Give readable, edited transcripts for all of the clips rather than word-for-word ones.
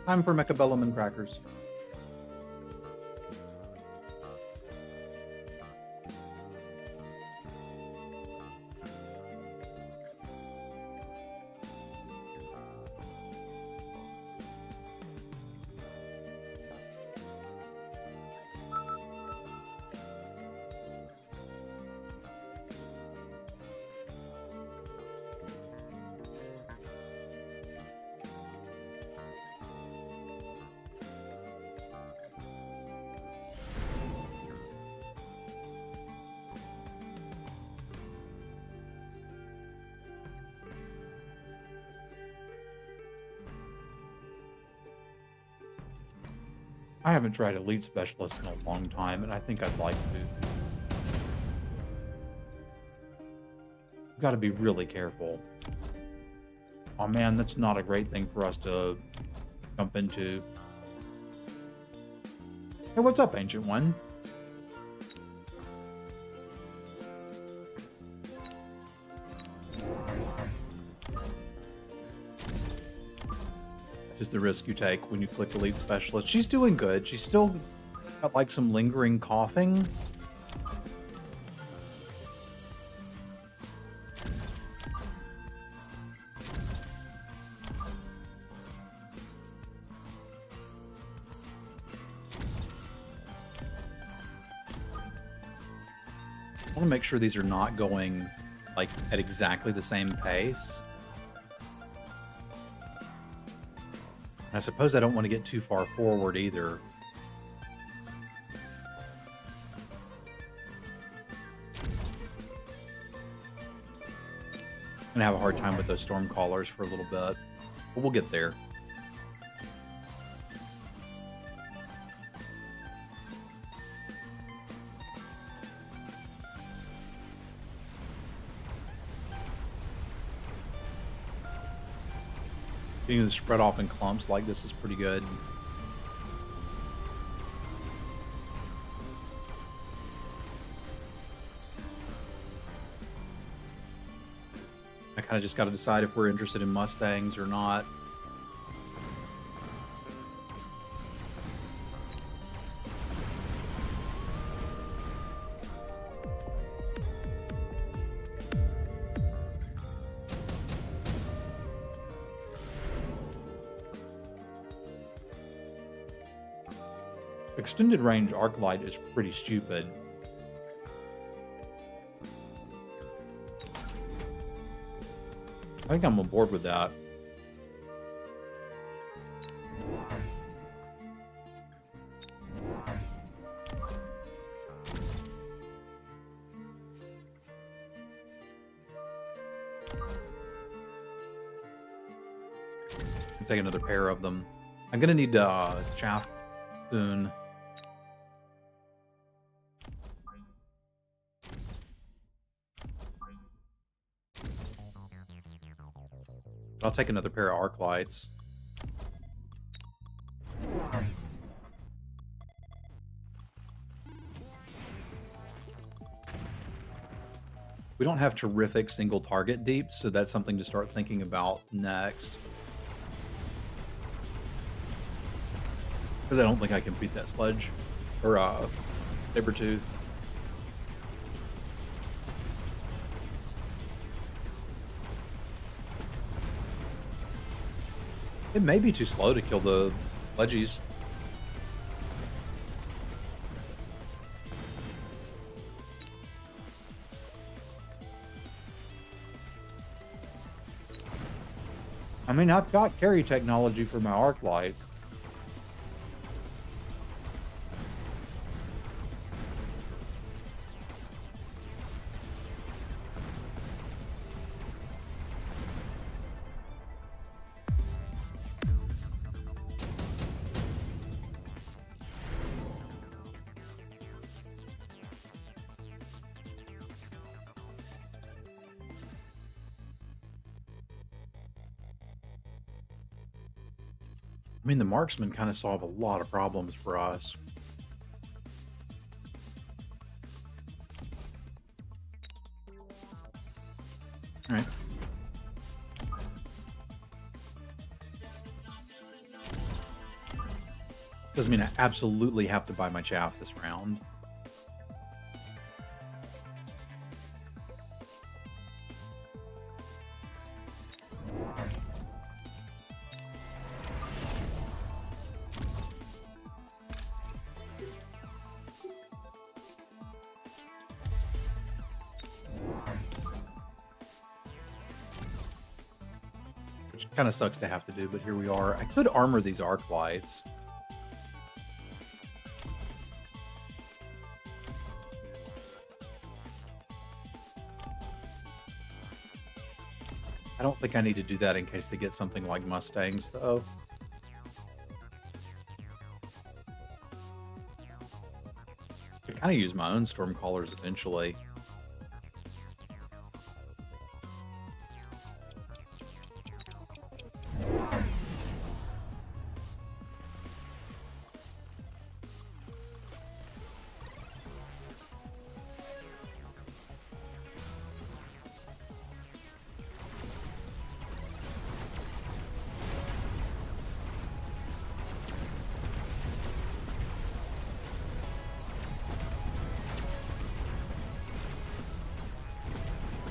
Time for Mechabellum and crackers. I haven't tried Elite Specialist in a long time, and I think I'd like to. Got to be really careful. Oh man, that's not a great thing for us to jump into. Hey, what's up, Ancient One? Just the risk you take when you click Elite Specialist. She's doing good. She's still got like some lingering coughing. I want to make sure these are not going like at exactly the same pace. I suppose I don't want to get too far forward either. I'm gonna have a hard time with those storm callers for a little bit, but we'll get there. Being spread off in clumps like this is pretty good. I kind of just got to decide if we're interested in Mustangs or not. Extended range arc light is pretty stupid. I think I'm on board with that. I'll take another pair of them. I'm gonna need chaff soon. I'll take another pair of arc lights. We don't have terrific single target deep, so that's something to start thinking about next. Because I don't think I can beat that sledge or Sabertooth. It may be too slow to kill the ledgies. I mean, I've got carry technology for my arc light. I mean, the marksmen kind of solve a lot of problems for us. All right. Doesn't mean I absolutely have to buy my chaff this round. Which kind of sucks to have to do, but here we are. I could armor these arc lights. I don't think I need to do that in case they get something like Mustangs, though. I could kind of use my own Stormcallers eventually.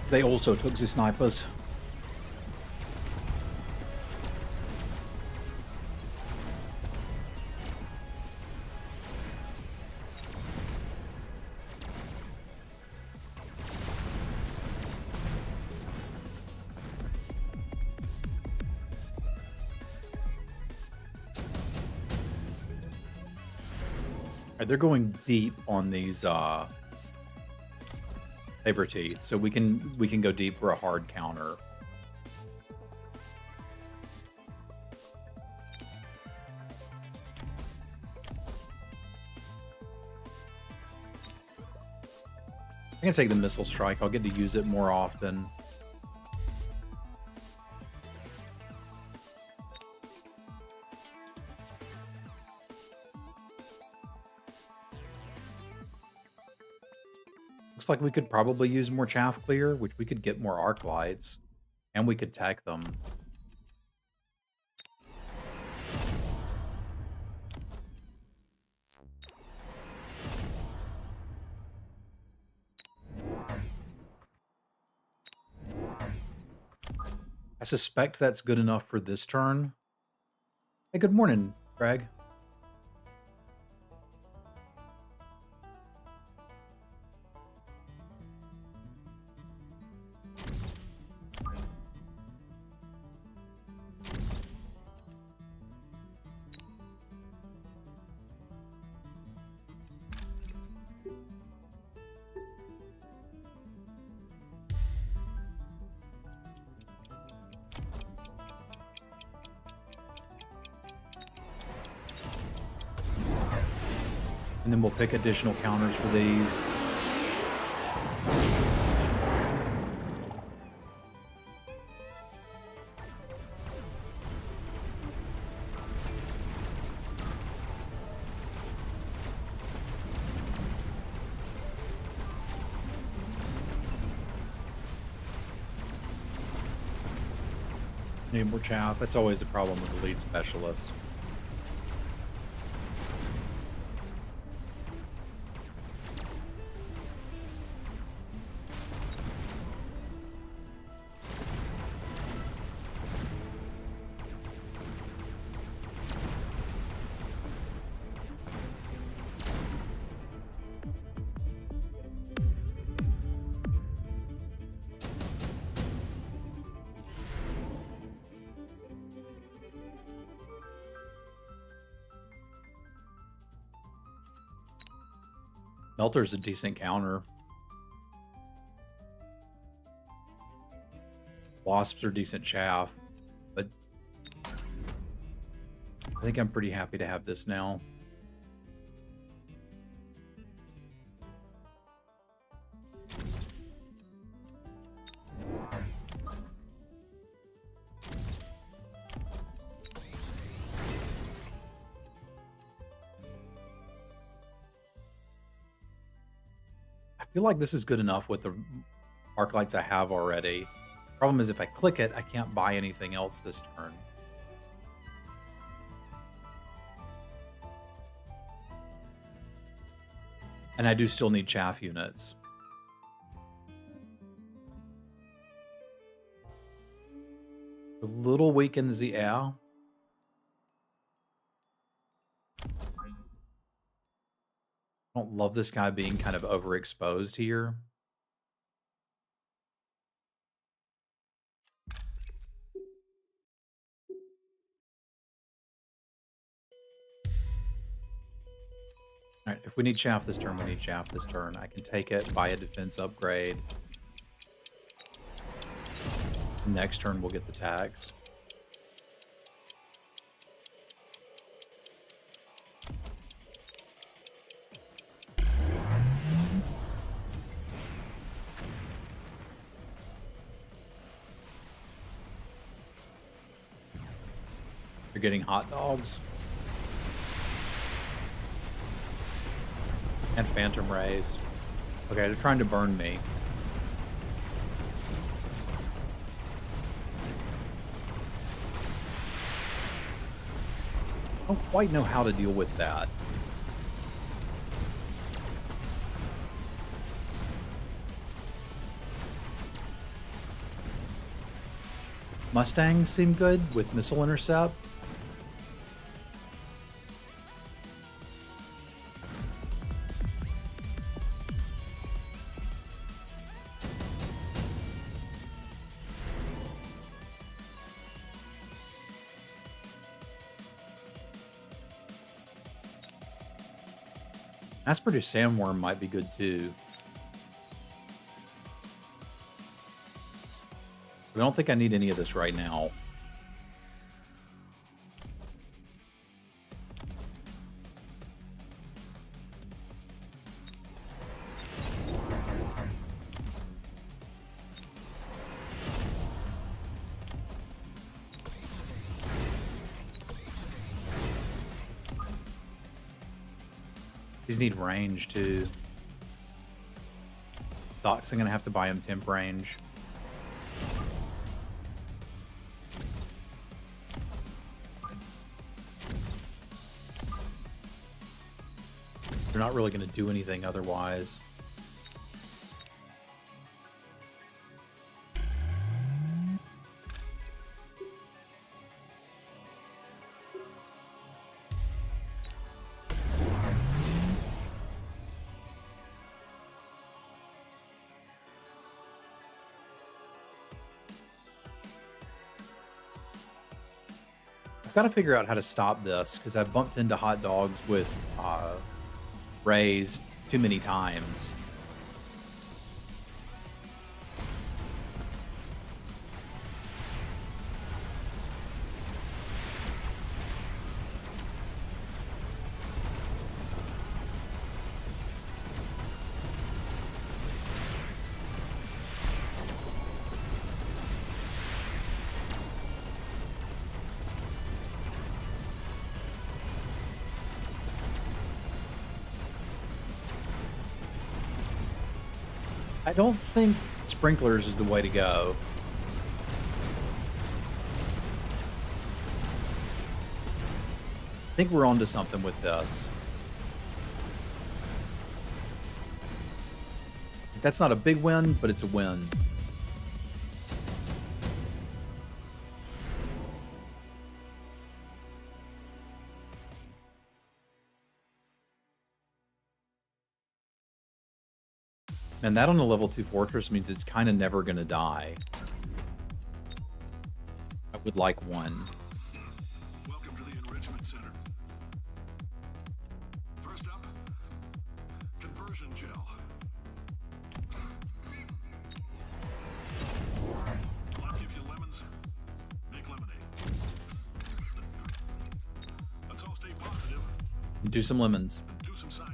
They also took the snipers. Alright, they're going deep on these saber teeth, so we can go deep for a hard counter. I'm gonna take the missile strike. I'll get to use it more often. Looks like we could probably use more chaff clear, which we could get more arc lights, and we could tech them. I suspect that's good enough for this turn. Hey, good morning, Greg. And then we'll pick additional counters for these. Need more chaff. That's always the problem with the lead specialist. Melter's a decent counter. Wasps are decent chaff, but I think I'm pretty happy to have this now. feel like this is good enough with the arc lights I have already. Problem is, if I click it, I can't buy anything else this turn. And I do still need chaff units. A little weak in the air. I don't love this guy being kind of overexposed here. All right, if we need chaff this turn, we need chaff this turn. I can take it, buy a defense upgrade. Next turn, we'll get the tags. You're getting hot dogs. And phantom rays. Okay, they're trying to burn me. I don't quite know how to deal with that. Mustangs seem good with missile intercept. Mass produced sandworm might be good too. I don't think I need any of this right now. These need range too. Stocks, I'm gonna have to buy him temp range. They're not really gonna do anything otherwise. I've got to figure out how to stop this because I've bumped into hot dogs with rays too many times. I don't think sprinklers is the way to go. I think we're onto something with this. That's not a big win, but it's a win. And that on a level 2 fortress means it's kind of never going to die. I would like one. Welcome to the Enrichment Center. First up, conversion gel. I'll give you lemons. Make lemonade. Let's all stay positive. Do some lemons. And do some science.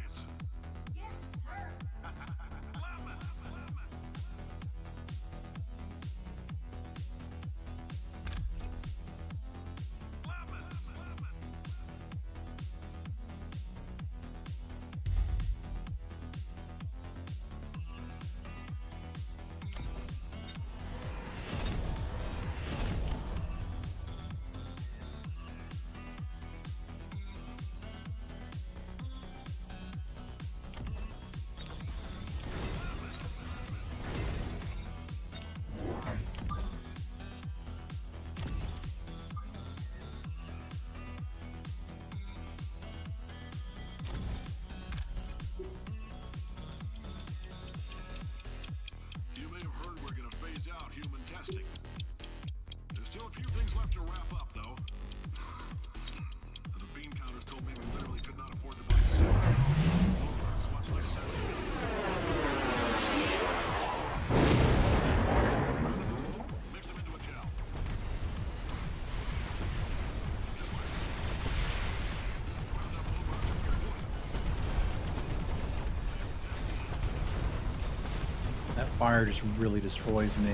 That fire just really destroys me.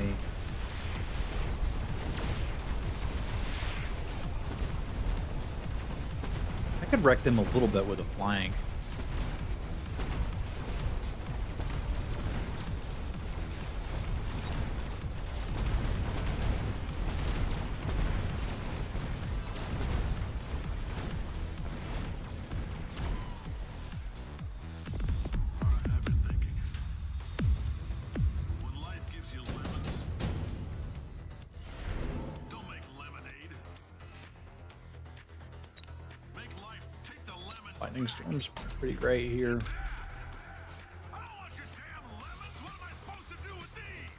I could wreck them a little bit with a flank. I've been thinking. When life gives you lemons, don't make lemonade. Make life take the lemon. Lightning storm's pretty great here. I don't want your damn lemons. What am I supposed to do with these?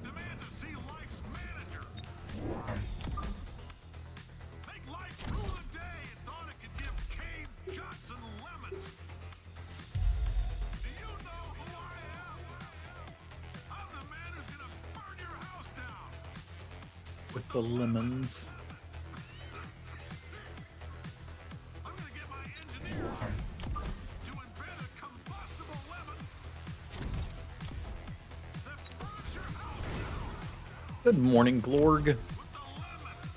Demand to see life's manager. Make life through the day and thought it could give Cave Johnson lemons. Do you know who I am? I'm the man who's gonna burn your house down. With the lemons. I'm gonna get my engineers to invent a combustible lemon that burns your house down Good morning, Glorg. with the lemons.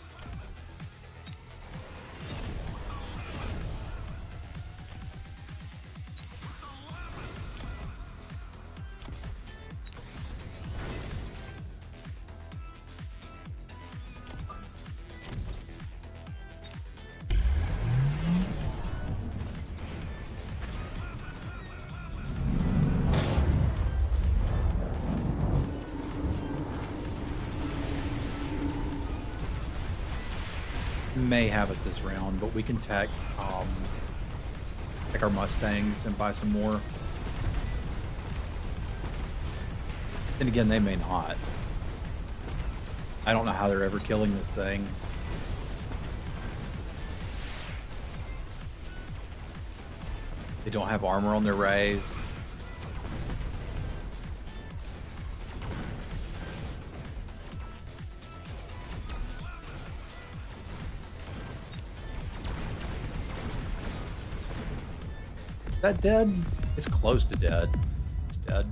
May have us this round, but we can tech our Mustangs and buy some more. And again, they may not. I don't know how they're ever killing this thing. They don't have armor on their rays. Is that dead? It's close to dead. It's dead.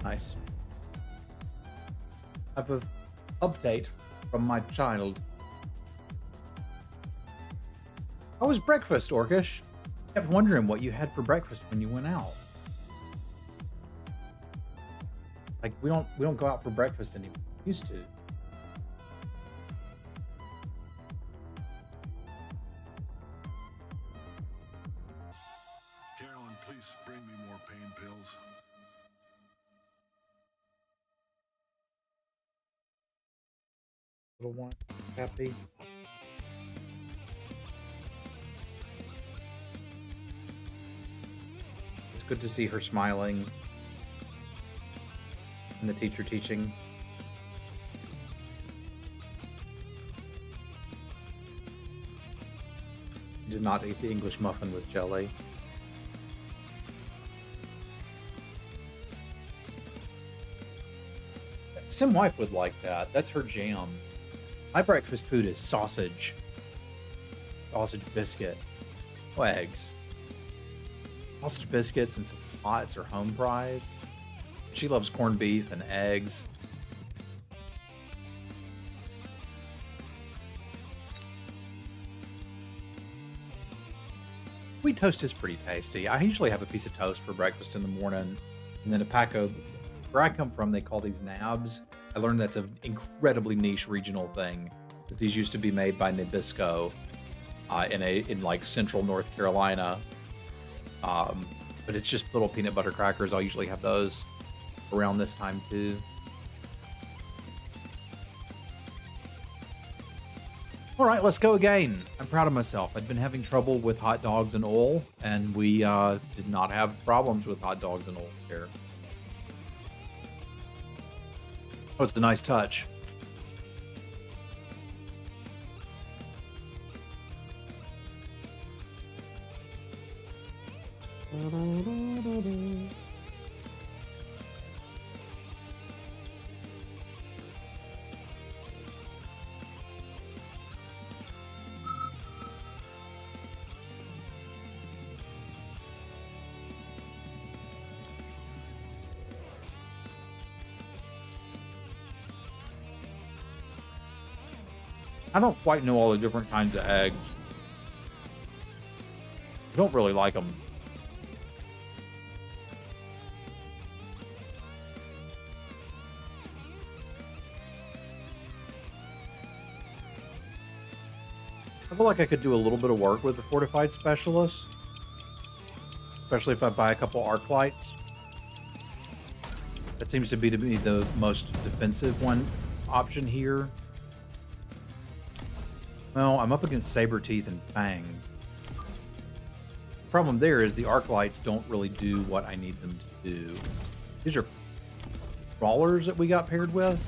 Nice. I have an update from my child. How was breakfast, Orcish? I kept wondering what you had for breakfast when you went out. Like we don't go out for breakfast anymore. We used to. Carolyn, please bring me more pain pills. Little one, happy. It's good to see her smiling. And the teacher teaching. Did not eat the English muffin with jelly. Sim wife would like that. That's her jam. My breakfast food is sausage. Sausage biscuit. No eggs. Sausage biscuits and some pots or home fries. She loves corned beef and eggs. Wheat toast is pretty tasty. I usually have a piece of toast for breakfast in the morning, and then a pack of, where I come from, they call these nabs. I learned that's an incredibly niche regional thing, because these used to be made by Nabisco in like central North Carolina. But it's just little peanut butter crackers. I'll usually have those around this time too. All right, let's go again. I'm proud of myself. I'd been having trouble with hot dogs and oil, and we did not have problems with hot dogs and oil here. Oh, it's a nice touch. I don't quite know all the different kinds of eggs. I don't really like them. I feel like I could do a little bit of work with the fortified specialist, especially if I buy a couple arc lights. That seems to be the most defensive one option here. Well, I'm up against saber teeth and fangs. The problem there is the arc lights don't really do what I need them to do. These are crawlers that we got paired with.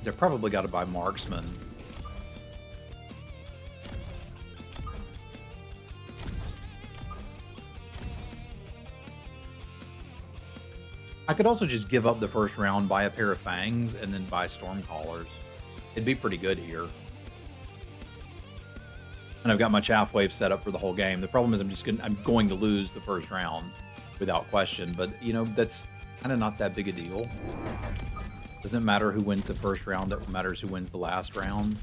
I probably got to buy marksman. I could also just give up the first round, buy a pair of fangs, and then buy storm callers. It'd be pretty good here. And I've got my chaff wave set up for the whole game. The problem is I'm going to lose the first round without question, but you know, that's kind of not that big a deal. Doesn't matter who wins the first round, it matters who wins the last round.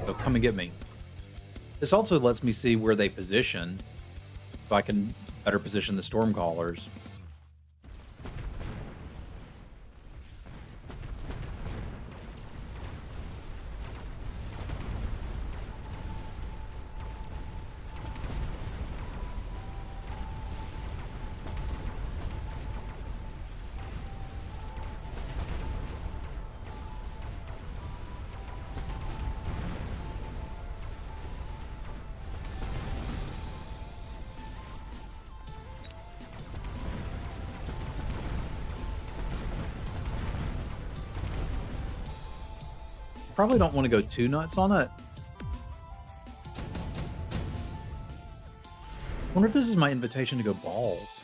So come and get me. This also lets me see where they position, so I can better position the storm callers. Probably don't want to go too nuts on it. Wonder if this is my invitation to go balls.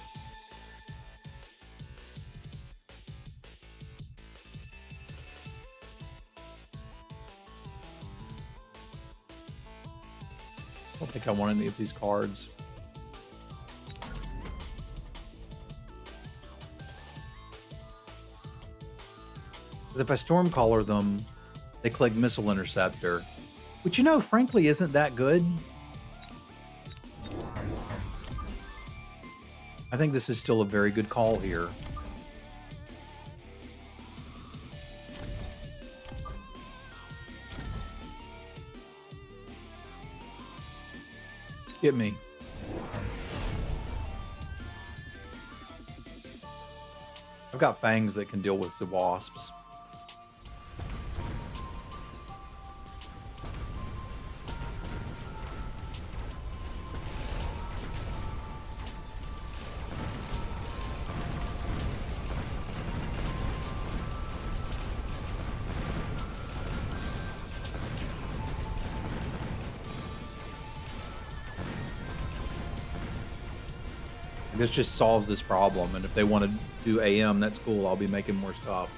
I don't think I want any of these cards. Because if I Stormcaller them, they click Missile Interceptor, which, you know, frankly isn't that good. I think this is still a very good call here. Get me. I've got fangs that can deal with the wasps. This just solves this problem, and if they want to do AM, that's cool. I'll be making more stuff.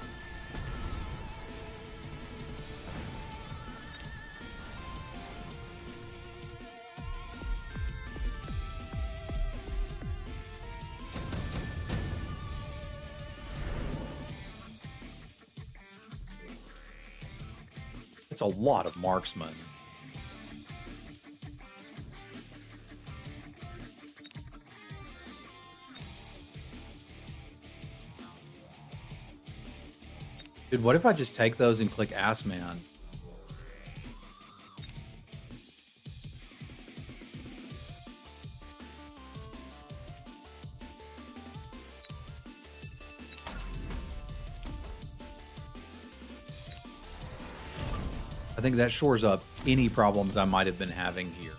It's a lot of marksmen. Dude, what if I just take those and click Ass Man? I think that shores up any problems I might have been having here.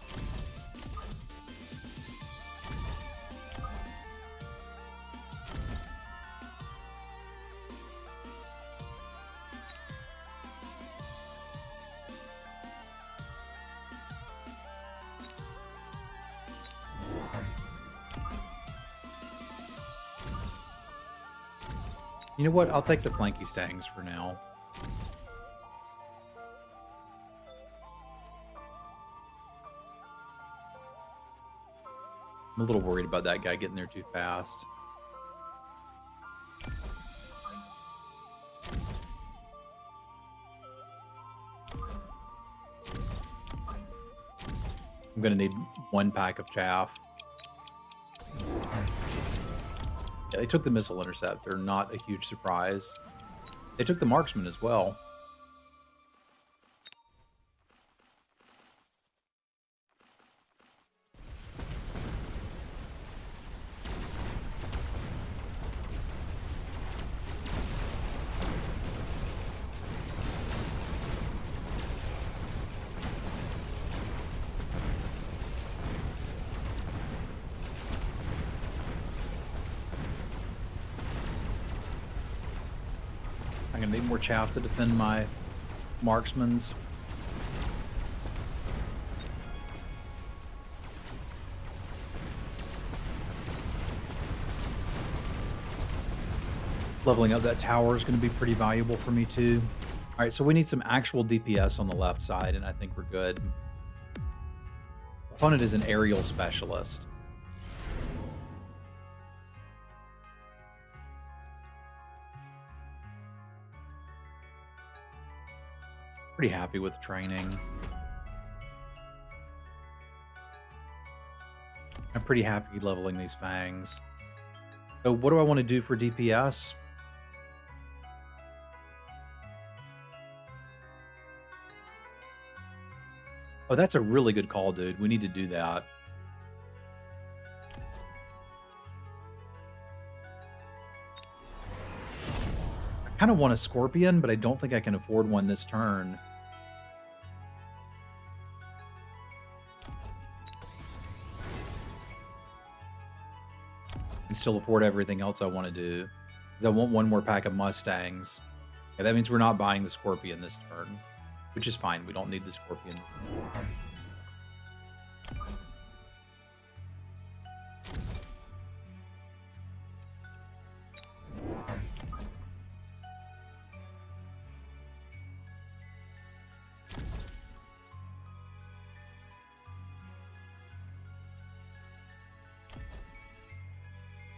You know what? I'll take the Flanky Stangs for now. I'm a little worried about that guy getting there too fast. I'm gonna need 1 pack of chaff. Yeah, they took the missile interceptor, not a huge surprise. They took the marksman as well. I'm gonna need more chaff to defend my marksmans. Leveling up that tower is going to be pretty valuable for me too. All right, so we need some actual DPS on the left side, and I think we're good. Opponent is an aerial specialist. Pretty happy with training. I'm pretty happy leveling these fangs. So what do I want to do for DPS? Oh, that's a really good call, dude. We need to do that. I kind of want a Scorpion, but I don't think I can afford one this turn. And still afford everything else I want to do. Because I want 1 more pack of Mustangs. Okay, that means we're not buying the Scorpion this turn. Which is fine. We don't need the Scorpion.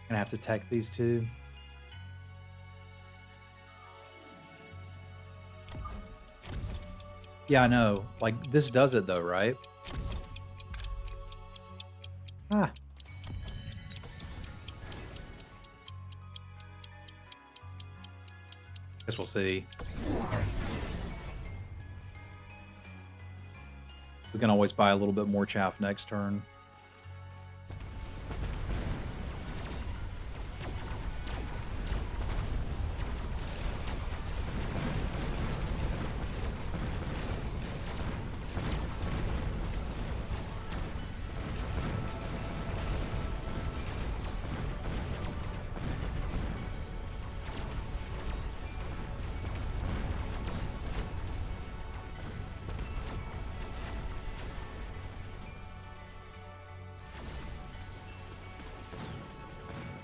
Gonna have to tech these two. Yeah, I know. Like, this does it though, right? Ah. Guess we'll see. We can always buy a little bit more chaff next turn.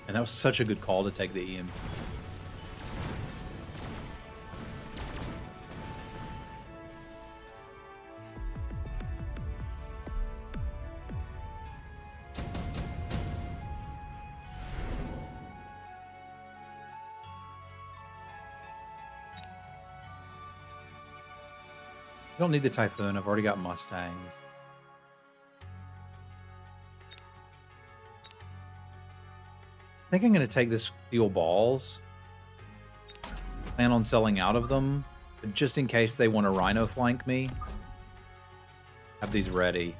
And that was such a good call to take the EM. I don't need the Typhoon. I've already got Mustangs. I think I'm going to take the steel balls. Plan on selling out of them. But just in case they want to rhino flank me, have these ready.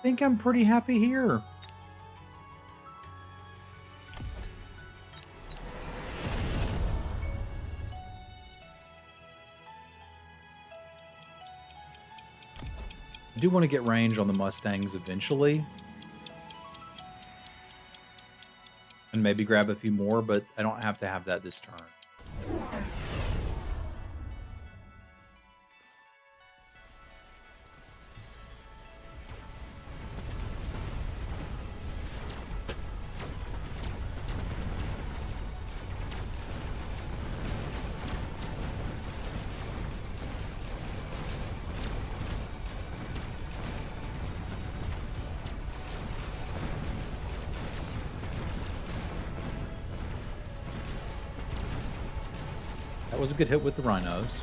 think I'm pretty happy here. I do want to get range on the Mustangs eventually. And maybe grab a few more, but I don't have to have that this turn. That was a good hit with the rhinos.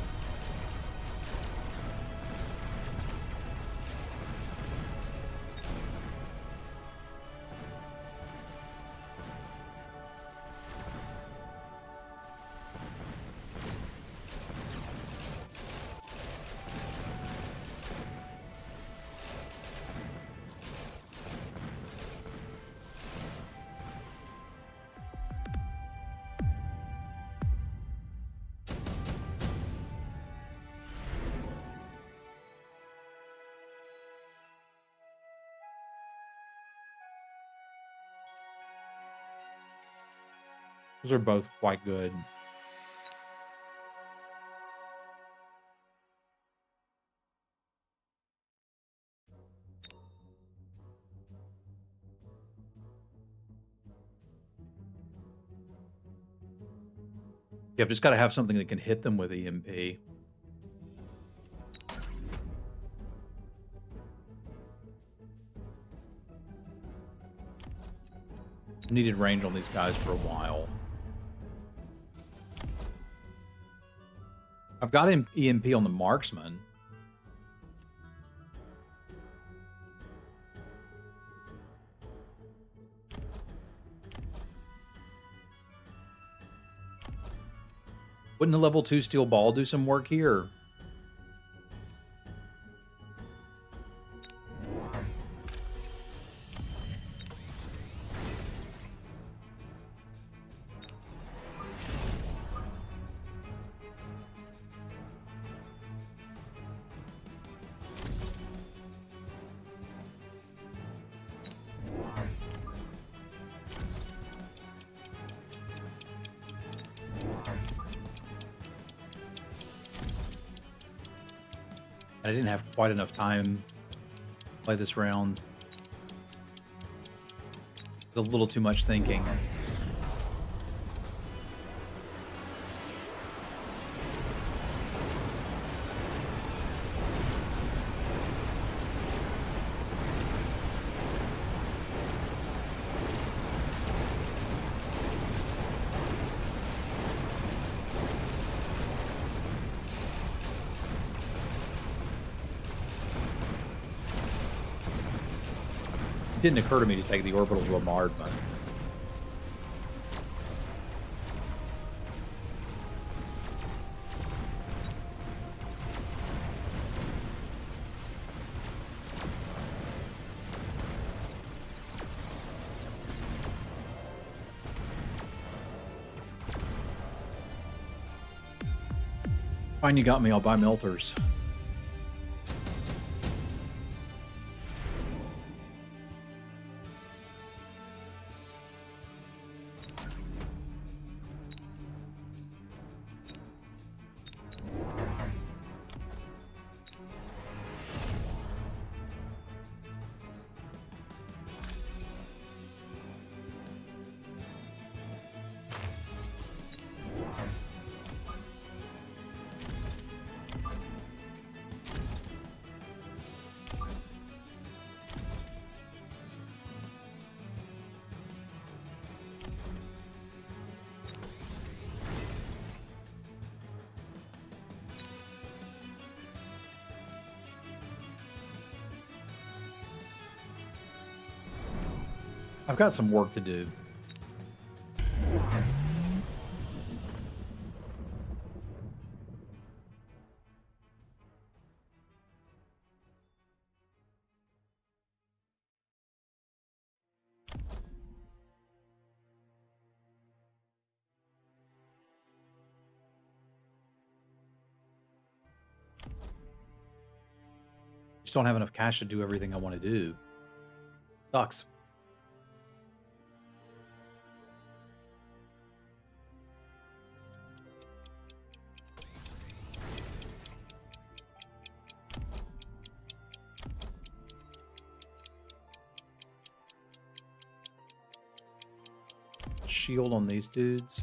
Those are both quite good. Yeah, I've just got to have something that can hit them with EMP. Needed range on these guys for a while. I've got EMP on the marksman. Wouldn't a level 2 steel ball do some work here? I didn't have quite enough time to play this round. It was a little too much thinking. It didn't occur to me to take the orbital bombardment. Fine, you got me. I'll buy melters. I've got some work to do. just don't have enough cash to do everything I want to do. Sucks. Shield on these dudes.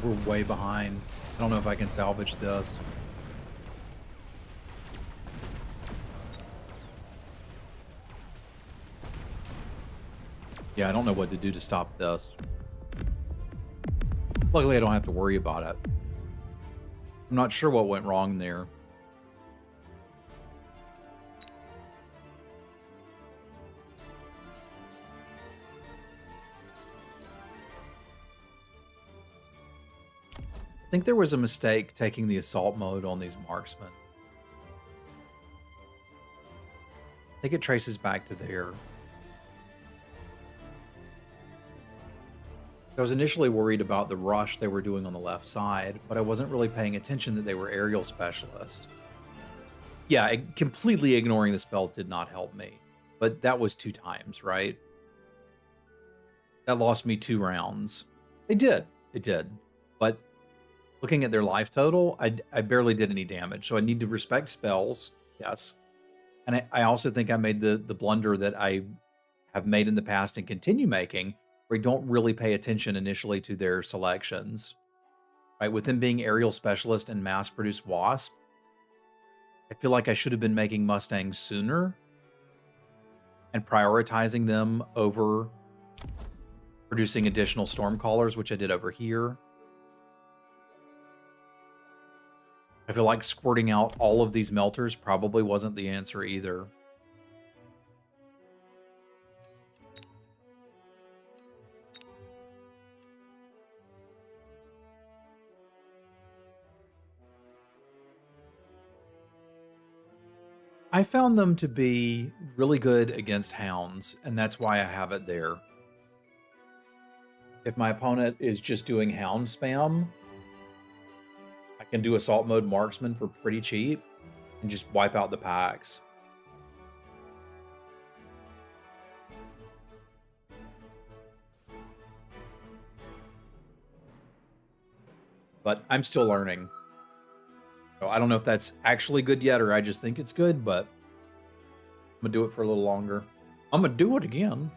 We're way behind. I don't know if I can salvage this. Yeah, I don't know what to do to stop this. Luckily, I don't have to worry about it. I'm not sure what went wrong there. I think there was a mistake taking the assault mode on these marksmen. I think it traces back to there. I was initially worried about the rush they were doing on the left side, but I wasn't really paying attention that they were aerial specialists. Yeah, completely ignoring the spells did not help me, but that was 2 times, right? That lost me 2 rounds. It did. But looking at their life total, I barely did any damage, so I need to respect spells, yes. And I also think I made the blunder that I have made in the past and continue making, where I don't really pay attention initially to their selections. Right, with them being aerial specialist and mass-produced wasp, I feel like I should have been making Mustangs sooner and prioritizing them over producing additional Stormcallers, which I did over here. I feel like squirting out all of these melters probably wasn't the answer either. I found them to be really good against hounds, and that's why I have it there. If my opponent is just doing hound spam, I can do assault mode marksman for pretty cheap and just wipe out the packs. But I'm still learning. So I don't know if that's actually good yet, or I just think it's good, but I'm gonna do it for a little longer. I'm gonna do it again.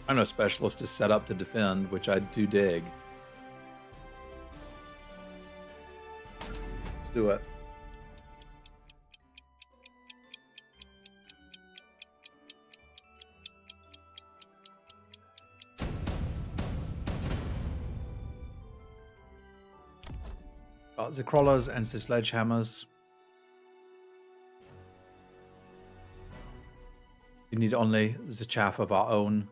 I know Specialist is set up to defend, which I do dig. Let's do it. The crawlers and the sledgehammers. We need only the chaff of our own.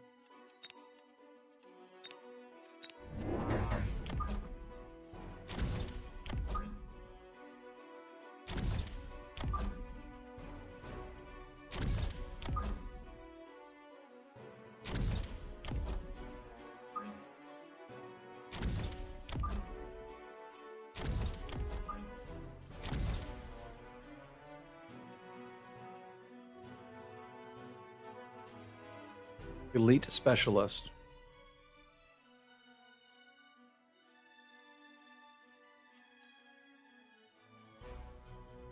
Elite Specialist.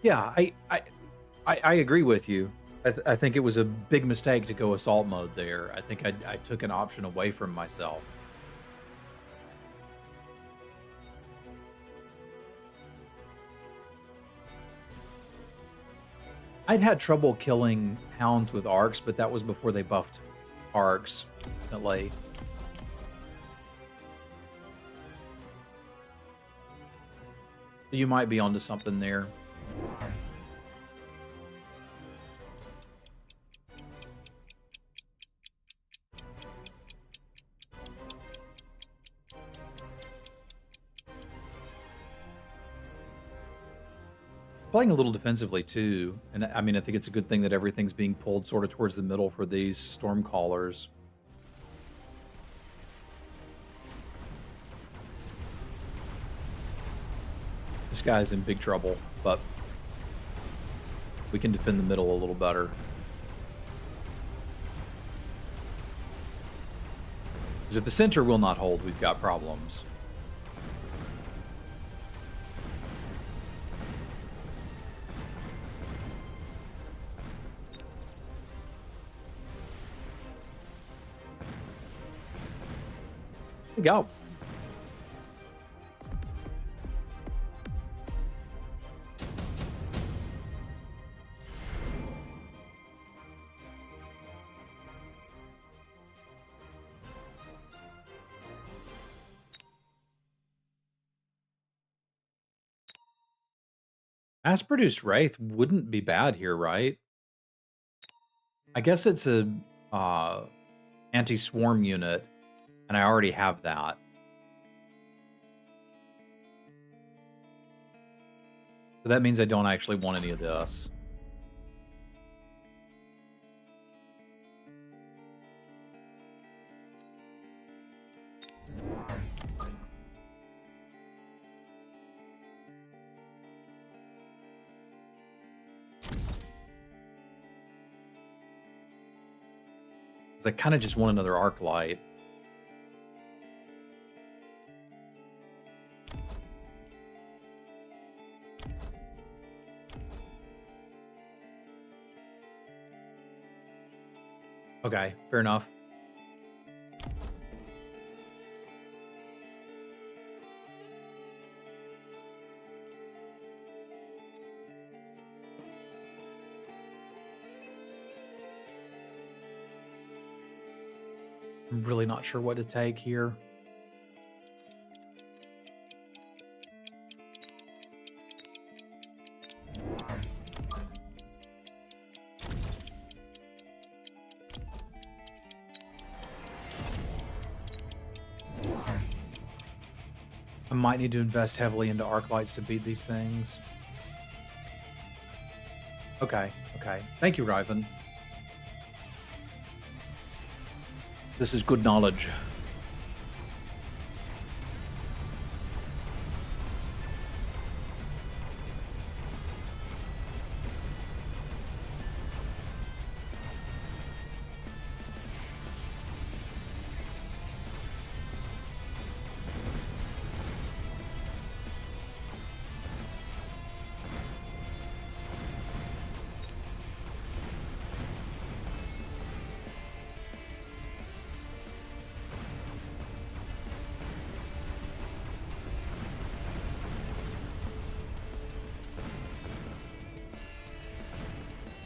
Yeah, I agree with you. I think it was a big mistake to go assault mode there. I think I took an option away from myself. I'd had trouble killing hounds with arcs, but that was before they buffed arcs recently. You might be onto something there. Playing a little defensively too, and I mean, I think it's a good thing that everything's being pulled sort of towards the middle for these storm callers. This guy's in big trouble, but we can defend the middle a little better. Because if the center will not hold, we've got problems. Here we go. Mass-produced Wraith wouldn't be bad here, right? I guess it's a anti-swarm unit, and I already have that. So that means I don't actually want any of this. I kind of just want another arc light. Okay, fair enough. I'm really not sure what to take here. I might need to invest heavily into arc lights to beat these things. Okay, okay. Thank you, Riven. This is good knowledge.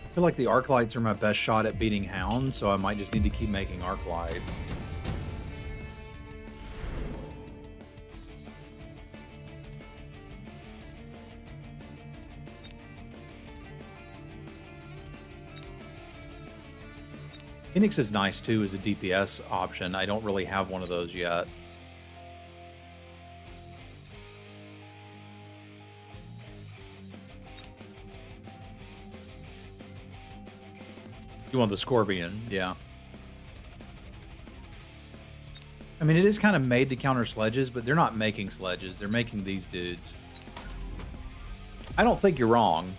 I feel like the arc lights are my best shot at beating hounds, so I might just need to keep making arc light. Phoenix is nice too as a DPS option. I don't really have one of those yet. You want the Scorpion, yeah. I mean, it is kind of made to counter sledges, but they're not making sledges. They're making these dudes. I don't think you're wrong.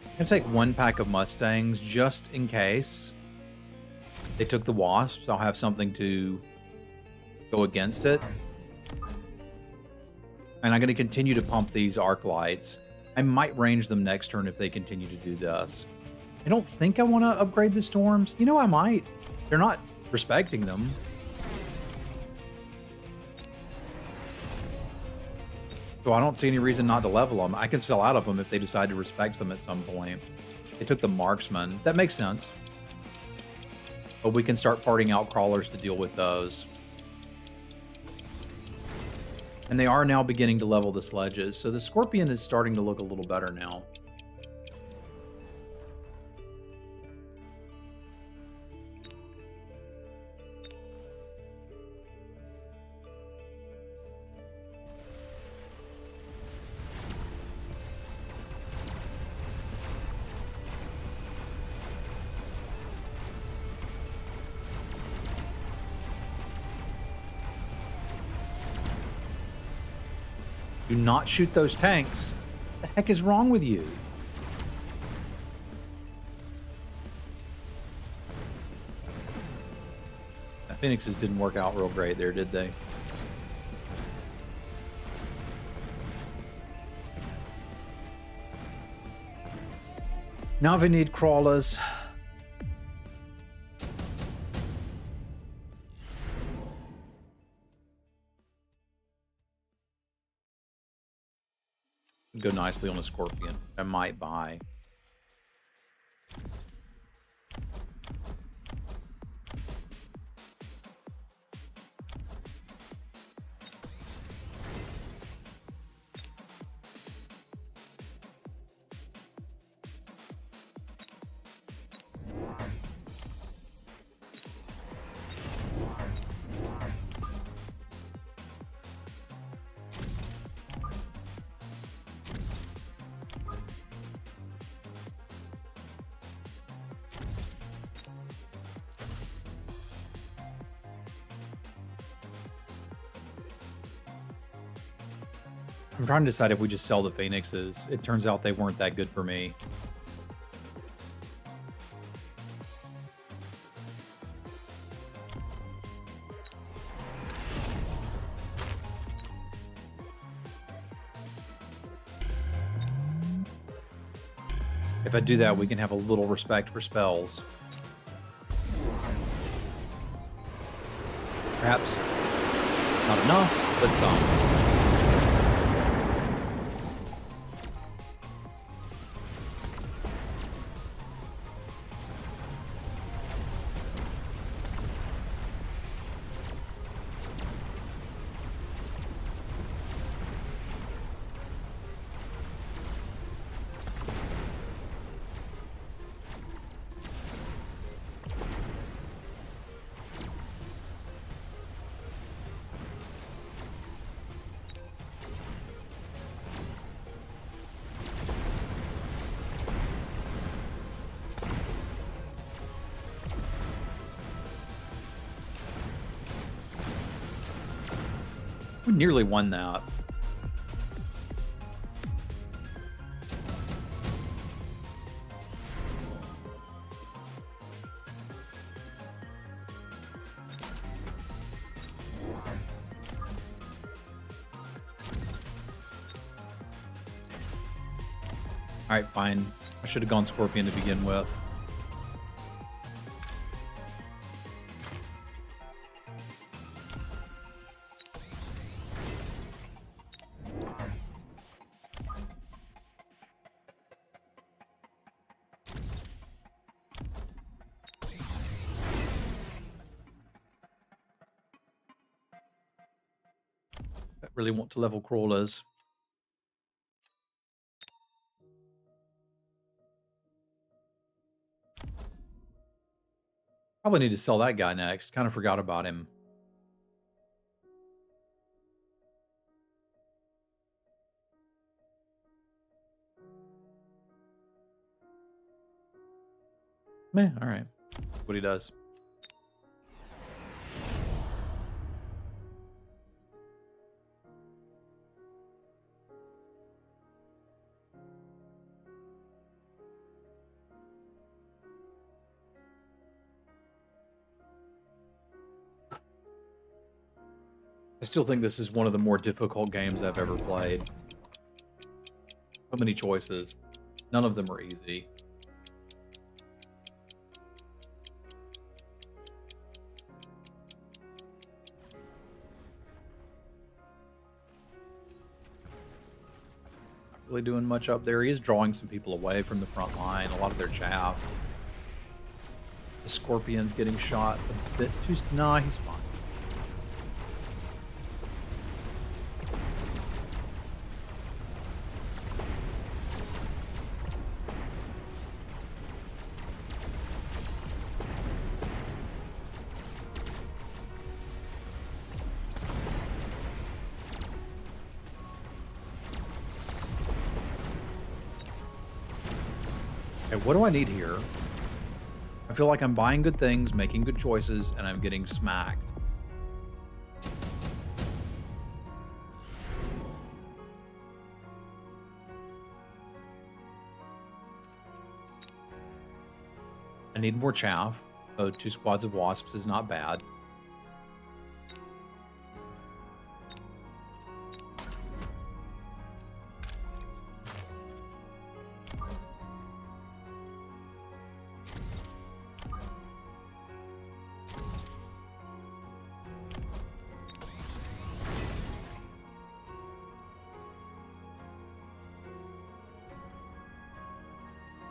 I'm gonna take one pack of Mustangs just in case they took the Wasps. I'll have something to go against it. And I'm gonna continue to pump these arc lights. I might range them next turn if they continue to do this. I don't think I want to upgrade the storms. You know, I might. They're not respecting them. So I don't see any reason not to level them. I can sell out of them if they decide to respect them at some point. They took the marksman. That makes sense. But we can start parting out crawlers to deal with those. And they are now beginning to level the sledges. So the Scorpion is starting to look a little better now. Do not shoot those tanks. What the heck is wrong with you? The Phoenixes didn't work out real great there, did they? Now we need crawlers. Go nicely on a Scorpion. I might buy. I'm trying to decide if we just sell the Phoenixes. It turns out they weren't that good for me. If I do that, we can have a little respect for spells. Perhaps not enough, but some. We nearly won that. Alright, fine. I should have gone Scorpion to begin with. I really want to level crawlers. Probably need to sell that guy next. Kind of forgot about him. Meh, alright. What he does. I still think this is one of the more difficult games I've ever played. So many choices. None of them are easy. Not really doing much up there. He is drawing some people away from the front line. A lot of their chaff. The Scorpion's getting shot a bit too... Nah, he's fine. Okay, what do I need here? I feel like I'm buying good things, making good choices, and I'm getting smacked. I need more chaff. Oh, 2 squads of wasps is not bad.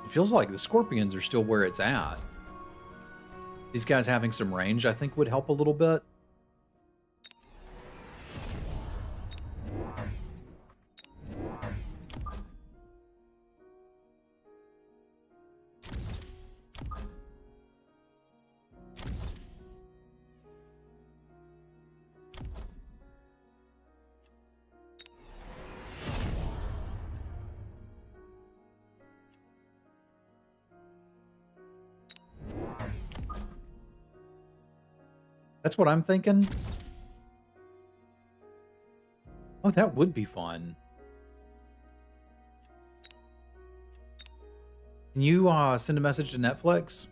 It feels like the Scorpions are still where it's at. These guys having some range, I think, would help a little bit. That's what I'm thinking. Oh, that would be fun. Can you send a message to Netflix?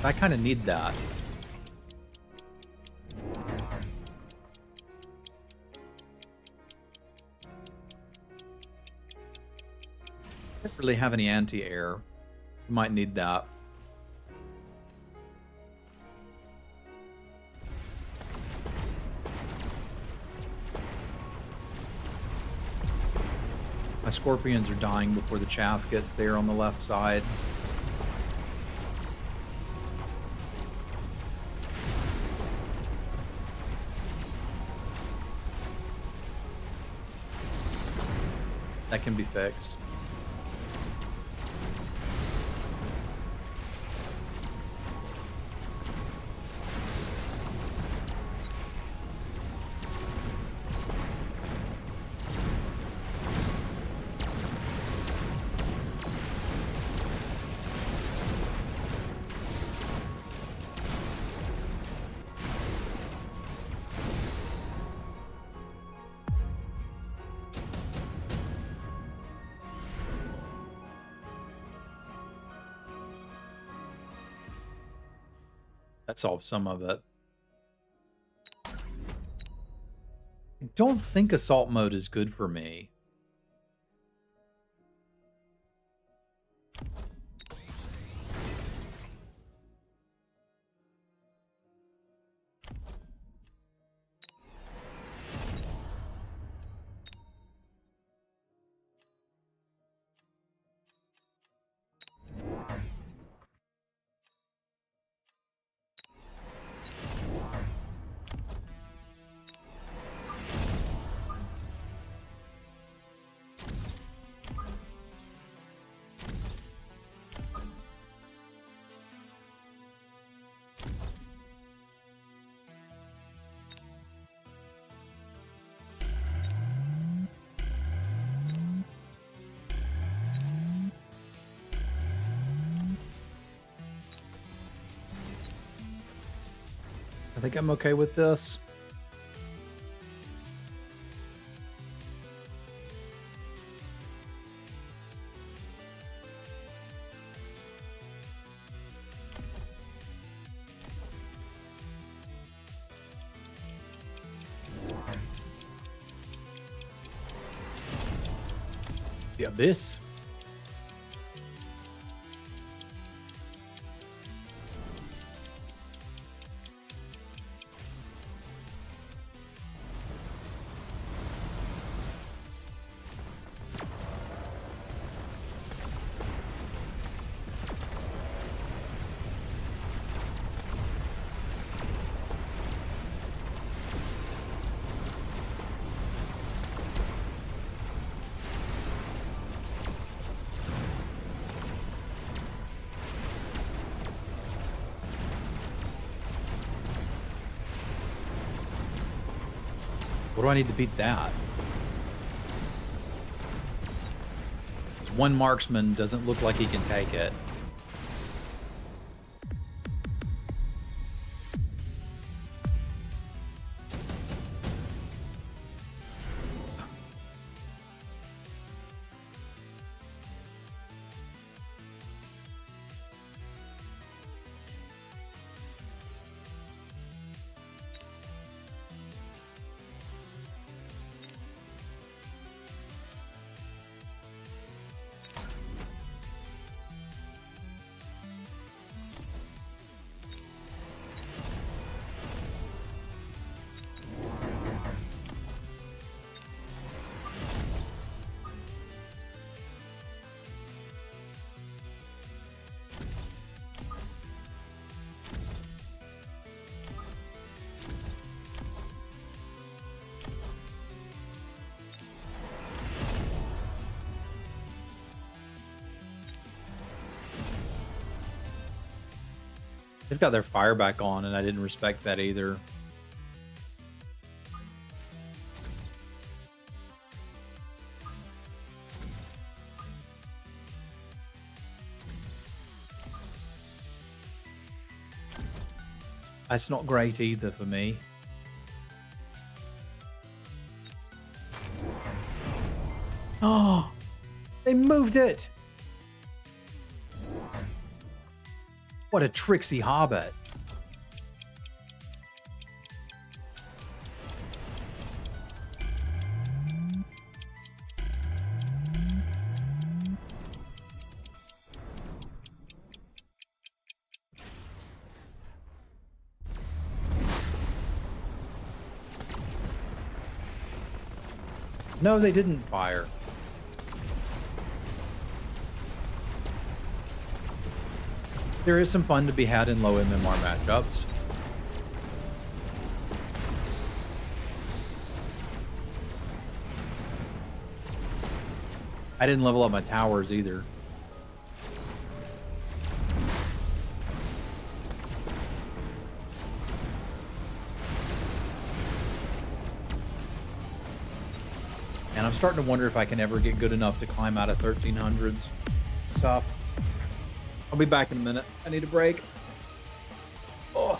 I kind of need that. Don't really have any anti-air. You might need that. My Scorpions are dying before the chaff gets there on the left side. That can be fixed. That solves some of it. I don't think assault mode is good for me. I think I'm okay with this. The Abyss. What do I need to beat that? One marksman doesn't look like he can take it. They've got their fire back on, and I didn't respect that either. That's not great either for me. Oh, they moved it. What a tricksy hobbit. No, they didn't fire. There is some fun to be had in low MMR matchups. I didn't level up my towers either. And I'm starting to wonder if I can ever get good enough to climb out of 1300s. It's tough. I'll be back in a minute. I need a break. Oh.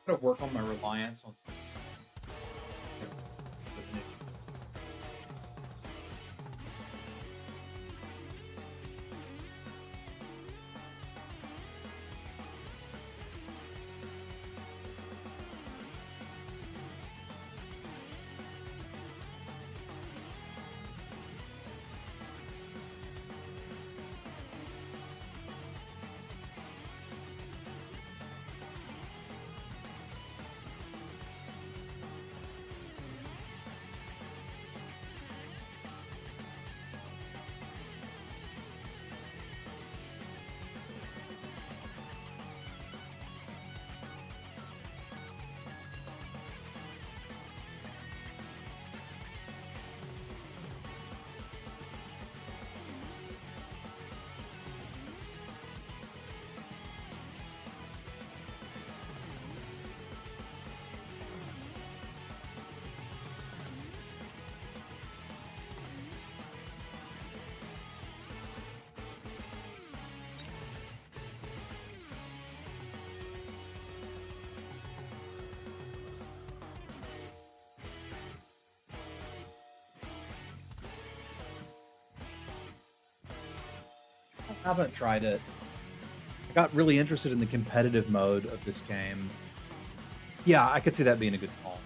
Gotta work on my reliance on. I haven't tried it. I got really interested in the competitive mode of this game. Yeah, I could see that being a good call.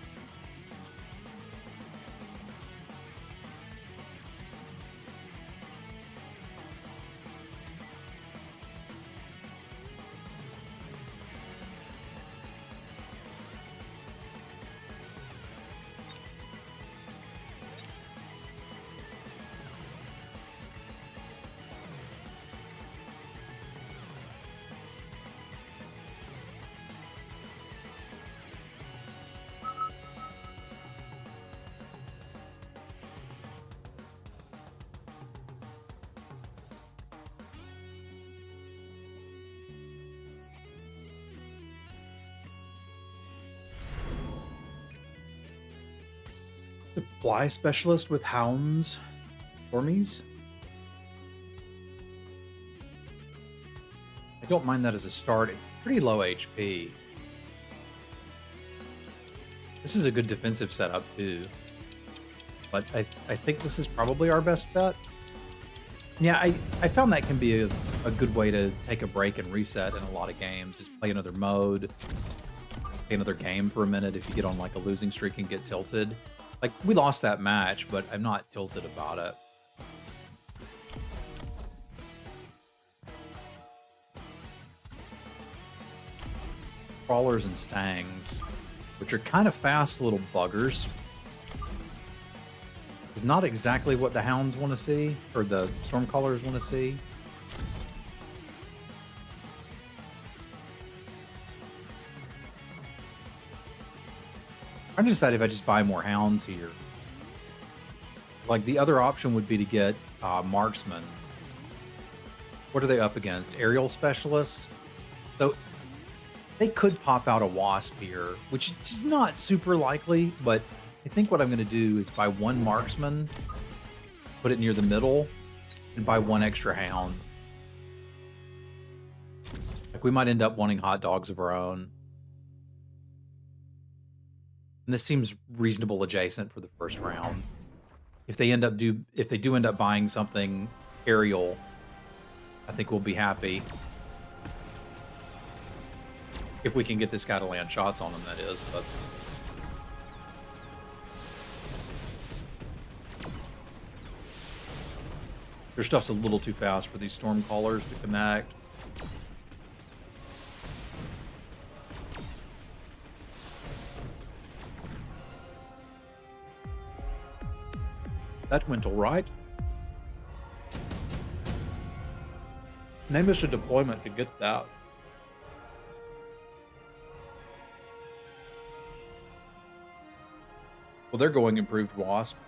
Supply specialist with hounds, Stormies. I don't mind that as a start. It's pretty low HP. This is a good defensive setup too. But I think this is probably our best bet. Yeah, I found that can be a good way to take a break and reset in a lot of games. Is play another mode, play another game for a minute if you get on like a losing streak and get tilted. Like, we lost that match, but I'm not tilted about it. Crawlers and stangs, which are kind of fast little buggers. It's not exactly what the hounds want to see, or the stormcallers want to see. I'm trying to decide if I just buy more hounds here. Like, the other option would be to get marksmen. What are they up against? Aerial specialists? So they could pop out a wasp here, which is not super likely, but I think what I'm going to do is buy one marksman, put it near the middle, and buy one extra hound. Like, we might end up wanting hot dogs of our own. And this seems reasonable adjacent for the first round. If they do end up buying something aerial, I think we'll be happy. If we can get this guy to land shots on him, that is, but their stuff's a little too fast for these stormcallers to connect. That went all right. Name us a deployment to get that. Well, they're going improved wasp.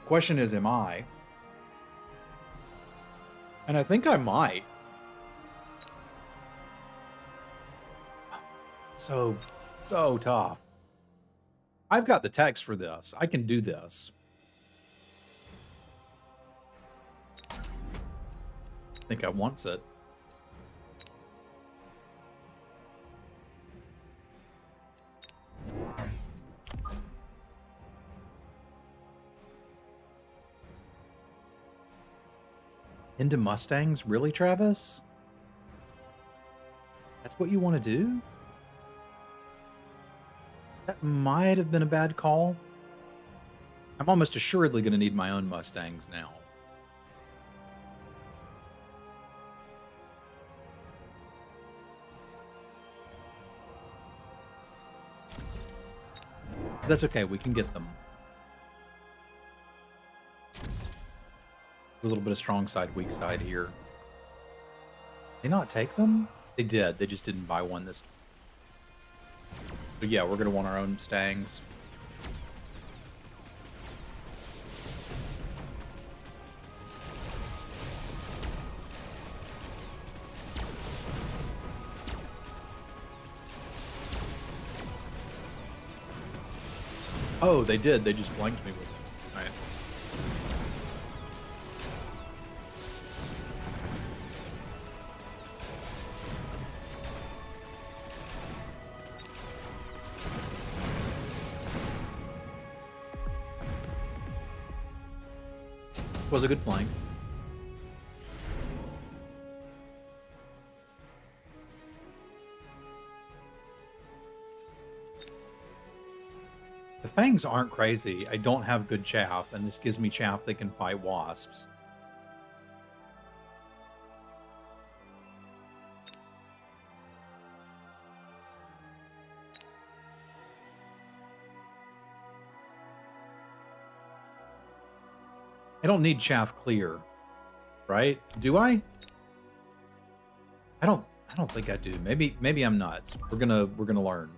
Question is, am I? And I think I might. So tough. I've got the text for this. I can do this. I think I wants it. into Mustangs? Really, Travis? That's what you want to do? That might have been a bad call. I'm almost assuredly going to need my own Mustangs now. That's okay, we can get them. A little bit of strong side, weak side here. Did they not take them? They did, they just didn't buy one this time. But yeah, we're going to want our own Mustangs. Oh, they did. They just flanked me with it. All right. Was a good flank. The fangs aren't crazy. I don't have good chaff, and this gives me chaff that can fight wasps. I don't need chaff clear, right? Do I? I don't think I do. Maybe I'm nuts. We're gonna learn.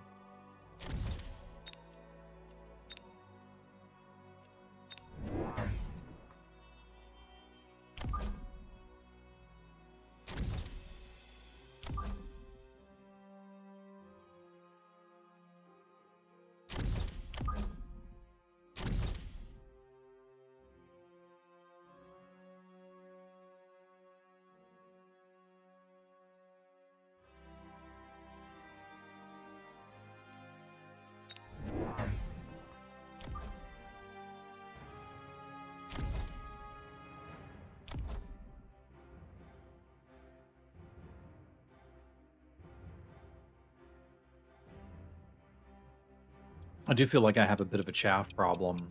I do feel like I have a bit of a chaff problem.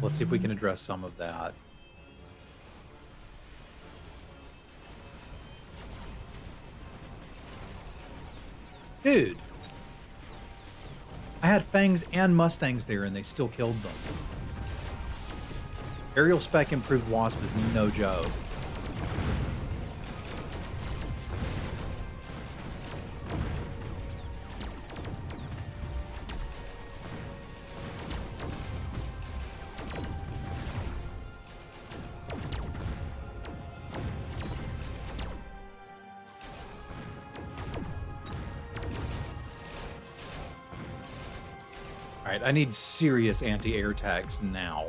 Let's see if we can address some of that. Dude! I had Fangs and Mustangs there and they still killed them. Aerial spec improved Wasp is no joke. Alright, I need serious anti-air tags now.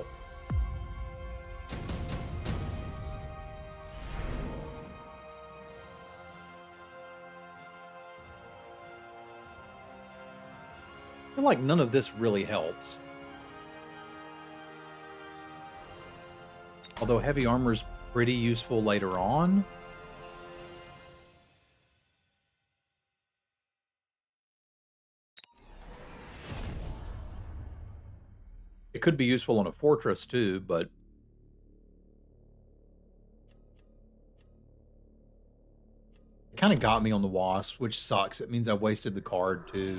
I feel like none of this really helps. Although heavy armor's pretty useful later on. It could be useful on a fortress too, but it kind of got me on the Wasp, which sucks. It means I wasted the card too.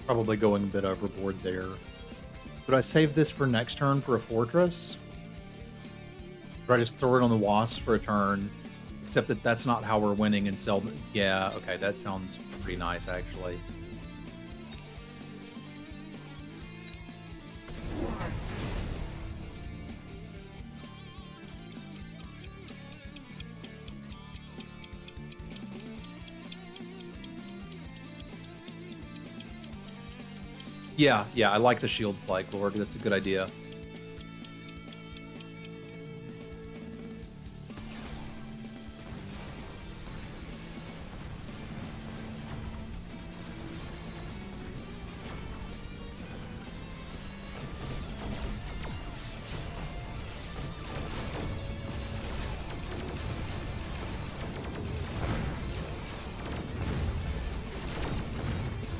Probably going a bit overboard there. Would I save this for next turn for a fortress? Or I just throw it on the Wasps for a turn? Except that that's not how we're winning and sell. Yeah, okay, that sounds pretty nice actually. Yeah, yeah, I like the shield flag, Lord. That's a good idea.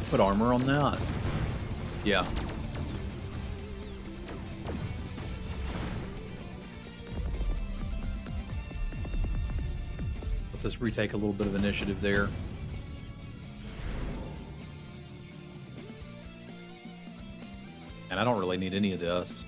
Put armor on that. Yeah. Let's just retake a little bit of initiative there. And I don't really need any of this.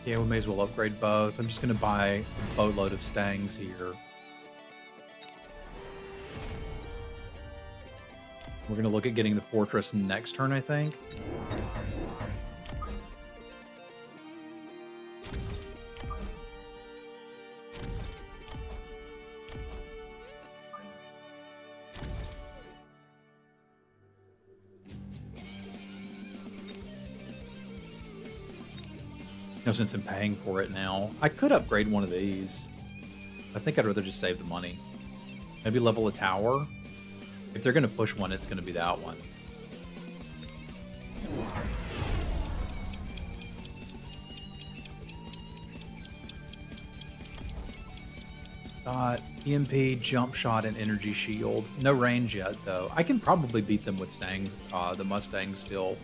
Yeah, we may as well upgrade both. I'm just going to buy a boatload of stangs here. We're going to look at getting the fortress next turn, I think. No sense in paying for it now. I could upgrade one of these. I think I'd rather just save the money. Maybe level a tower. If they're going to push one, it's going to be that one. EMP, jump shot, and energy shield. No range yet, though. I can probably beat them with Stangs, the Mustang still.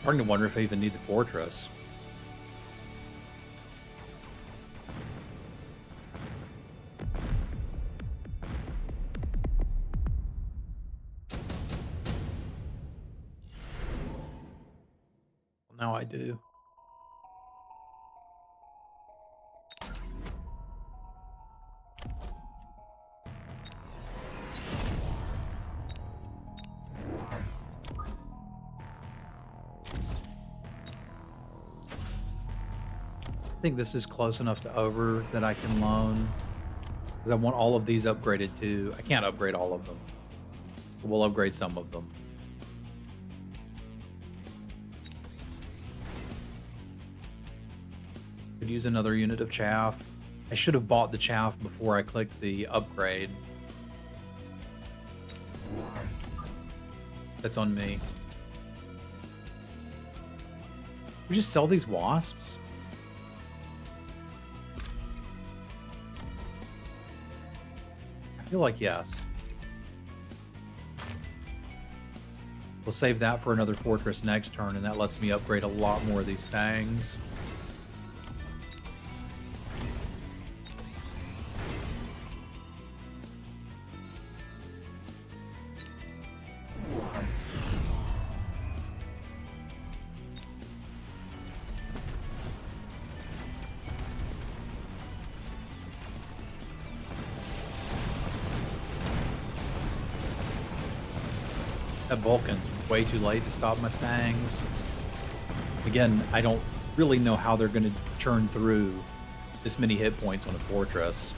Starting to wonder if I even need the fortress. Well, now I do. I think this is close enough to over that I can loan. Because I want all of these upgraded too. I can't upgrade all of them. But we'll upgrade some of them. Could use another unit of chaff. I should have bought the chaff before I clicked the upgrade. That's on me. We just sell these wasps? I feel like yes. We'll save that for another fortress next turn, and that lets me upgrade a lot more of these stangs. That Vulcan's way too late to stop my stangs. Again, I don't really know how they're going to churn through this many hit points on a fortress.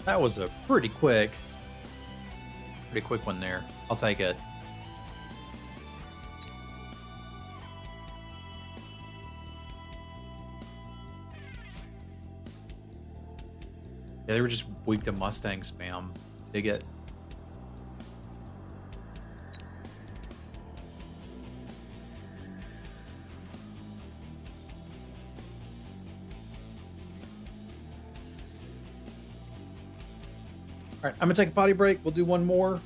That was a pretty quick one there. I'll take it. Yeah, they were just weak to Mustang spam. Dig it. All right, I'm gonna take a potty break. We'll do one more.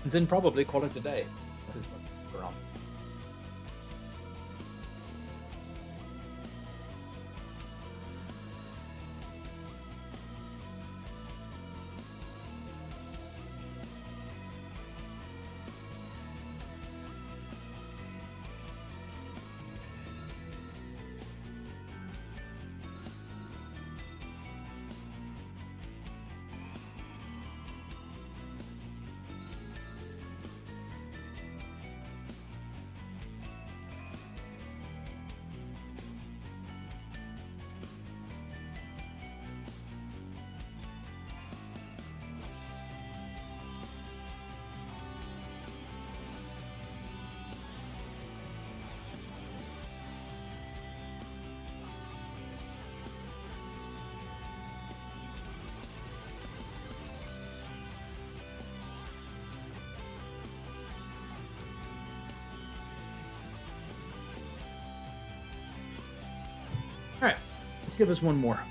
And then probably call it a day. That is what we're on. All right, let's give us one more.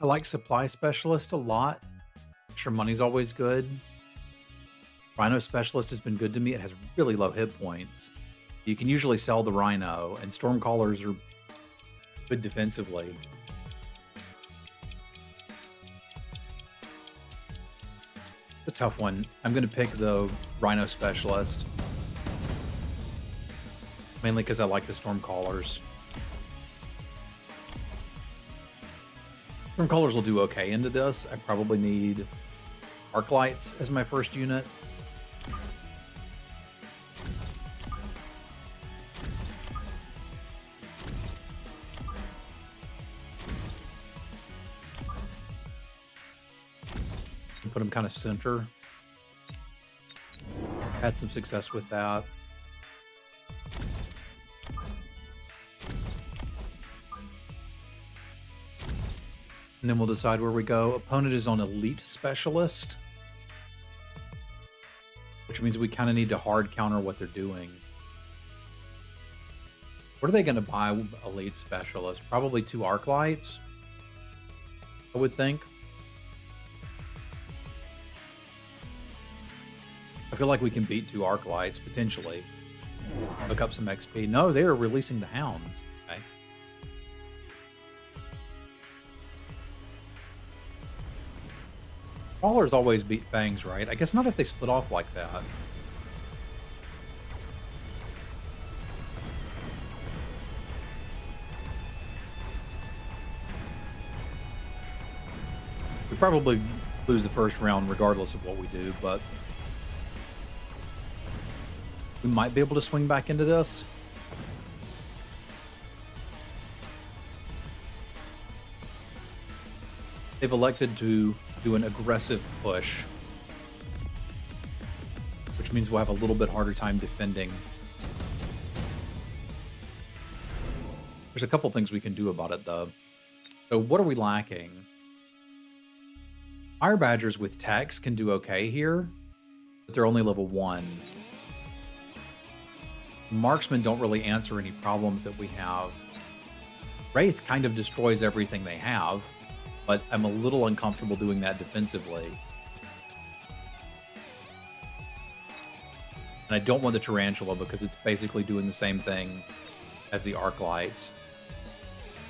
I like supply specialist a lot. Sure, money's always good. Rhino specialist has been good to me. It has really low hit points. You can usually sell the rhino, and stormcallers are good defensively. A tough one. I'm going to pick the rhino specialist, mainly because I like the stormcallers. Stormcallers will do okay into this. I probably need arc lights as my first unit. Put them kind of center. Had some success with that. And then we'll decide where we go. Opponent is on elite specialist, which means we kind of need to hard counter what they're doing. What are they going to buy elite specialist? Probably 2 arc lights, I would think. I feel like we can beat 2 arc lights, potentially. Look up some XP. No, they are releasing the hounds. Okay. Crawlers always beat fangs, right? I guess not if they split off like that. We probably lose the first round regardless of what we do, but we might be able to swing back into this. They've elected to do an aggressive push, which means we'll have a little bit harder time defending. There's a couple things we can do about it, though. So what are we lacking? Fire Badgers with techs can do okay here, but they're only level 1. Marksmen don't really answer any problems that we have. Wraith kind of destroys everything they have, but I'm a little uncomfortable doing that defensively. And I don't want the Tarantula because it's basically doing the same thing as the Arc Lights.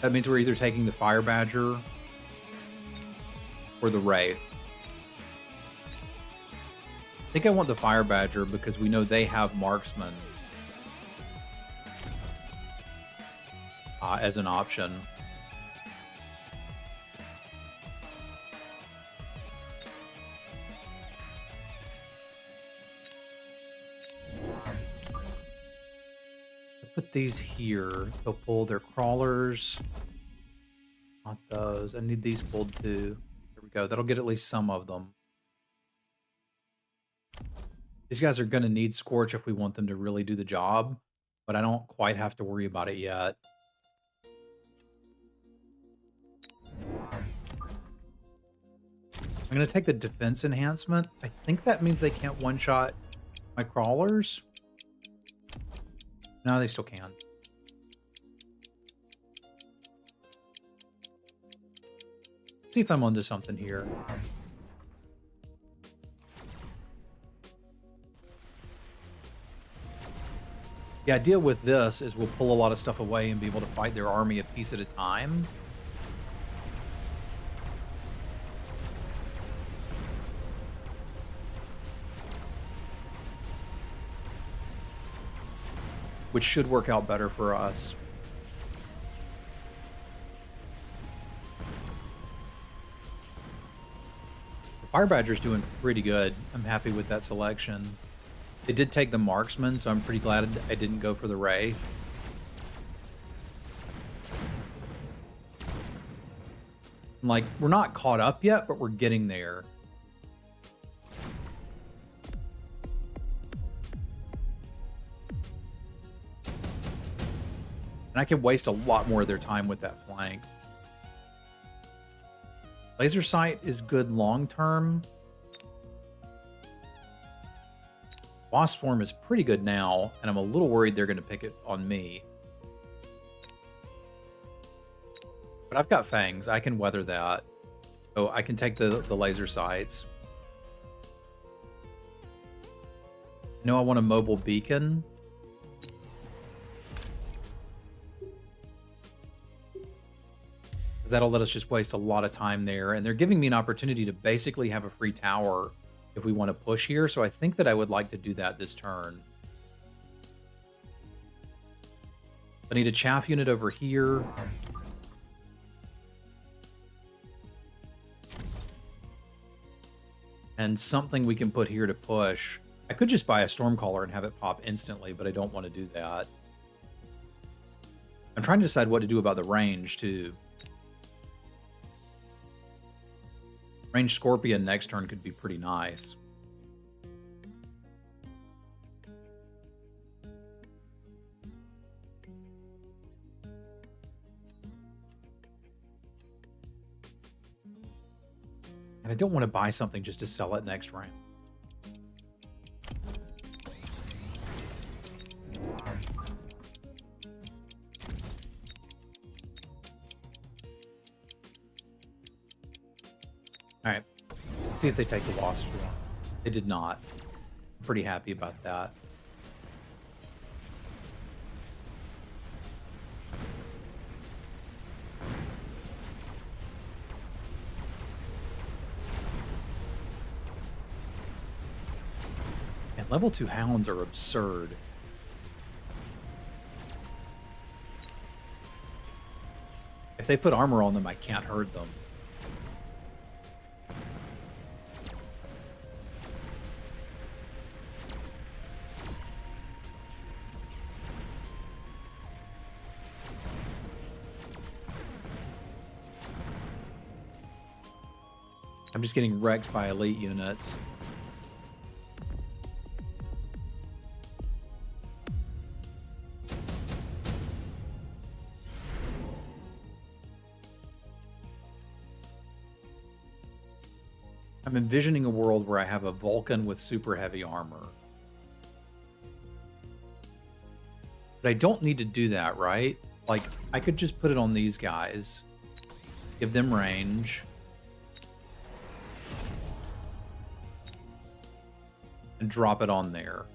That means we're either taking the Fire Badger or the Wraith. I think I want the Fire Badger because we know they have Marksman as an option. Put these here. They'll pull their crawlers. Not those. I need these pulled too. There we go. That'll get at least some of them. These guys are going to need Scorch if we want them to really do the job, but I don't quite have to worry about it yet. I'm going to take the defense enhancement. I think that means they can't one-shot my crawlers. No, they still can. Let's see if I'm onto something here. The idea with this is we'll pull a lot of stuff away and be able to fight their army a piece at a time. Which should work out better for us. The Fire Badger's doing pretty good. I'm happy with that selection. They did take the Marksman, so I'm pretty glad I didn't go for the Wraith. Like, we're not caught up yet, but we're getting there. And I can waste a lot more of their time with that flank. Laser Sight is good long-term. Wasp Form is pretty good now, and I'm a little worried they're going to pick it on me. But I've got Fangs. I can weather that. So I can take the laser sights. I know I want a mobile beacon. That'll let us just waste a lot of time there. And they're giving me an opportunity to basically have a free tower if we want to push here. So I think that I would like to do that this turn. I need a chaff unit over here. And something we can put here to push. I could just buy a Stormcaller and have it pop instantly, but I don't want to do that. I'm trying to decide what to do about the range, too. Range Scorpion next turn could be pretty nice. And I don't want to buy something just to sell it next round. All right, let's see if they take the Wasp Form. They did not. I'm pretty happy about that. And level 2 Hounds are absurd. If they put armor on them, I can't hurt them. I'm just getting wrecked by elite units. I'm envisioning a world where I have a Vulcan with super heavy armor. But I don't need to do that, right? Like, I could just put it on these guys, give them range. and drop it on there.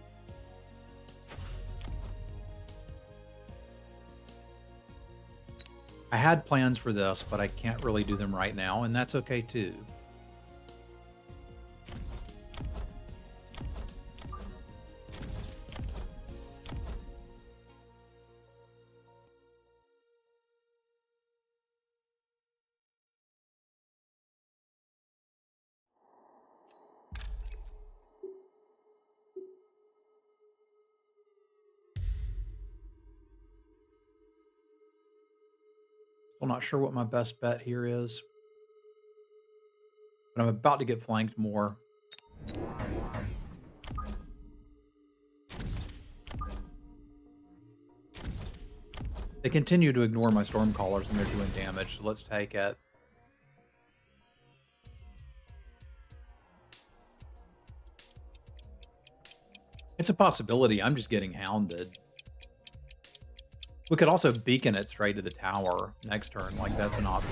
I had plans for this, but I can't really do them right now, and that's okay too. Still not sure what my best bet here is, but I'm about to get flanked more. They continue to ignore my Stormcallers and they're doing damage, so let's take it. It's a possibility. I'm just getting hounded. We could also beacon it straight to the tower next turn. Like, that's an option.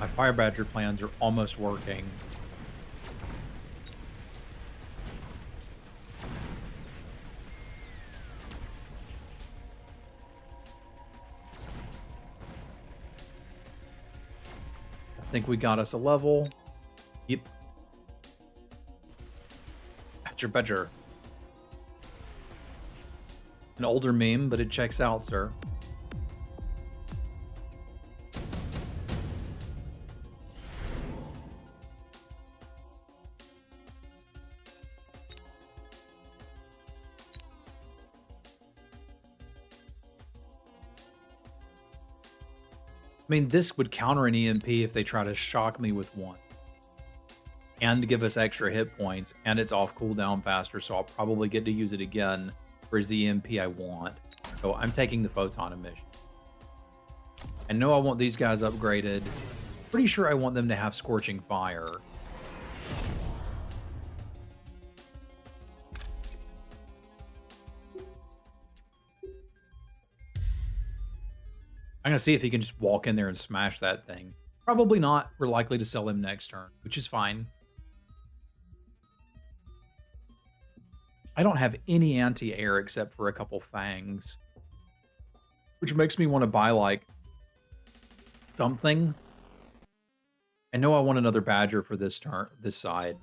My Fire Badger plans are almost working. I think we got us a level. Yep. Badger. An older meme, but it checks out, sir. I mean, this would counter an EMP if they try to shock me with one. And give us extra hit points, and it's off cooldown faster, so I'll probably get to use it again for the EMP I want. So I'm taking the Photon emission. I know I want these guys upgraded. Pretty sure I want them to have Scorching Fire. I'm going to see if he can just walk in there and smash that thing. Probably not. We're likely to sell him next turn, which is fine. I don't have any anti-air except for a couple fangs. Which makes me want to buy, like, something. I know I want another Badger for this turn, this side.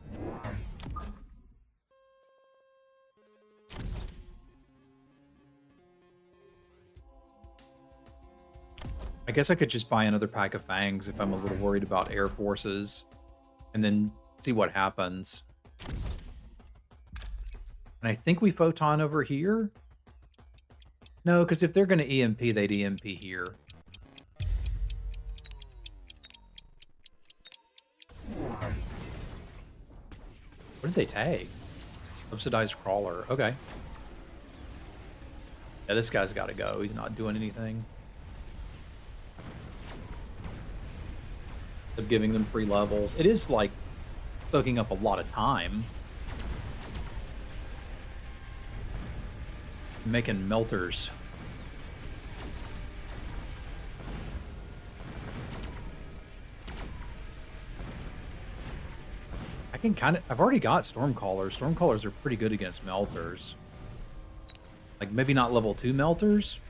I guess I could just buy another pack of fangs if I'm a little worried about air forces, and then see what happens. And I think we Photon over here? No, because if they're going to EMP, they'd EMP here. What did they tag? Subsidized Crawler. Okay. Yeah, this guy's got to go. He's not doing anything. Of giving them free levels. It is, like, soaking up a lot of time. Making melters. I can kind of... I've already got Stormcallers. Stormcallers are pretty good against melters. Like, maybe not level 2 melters?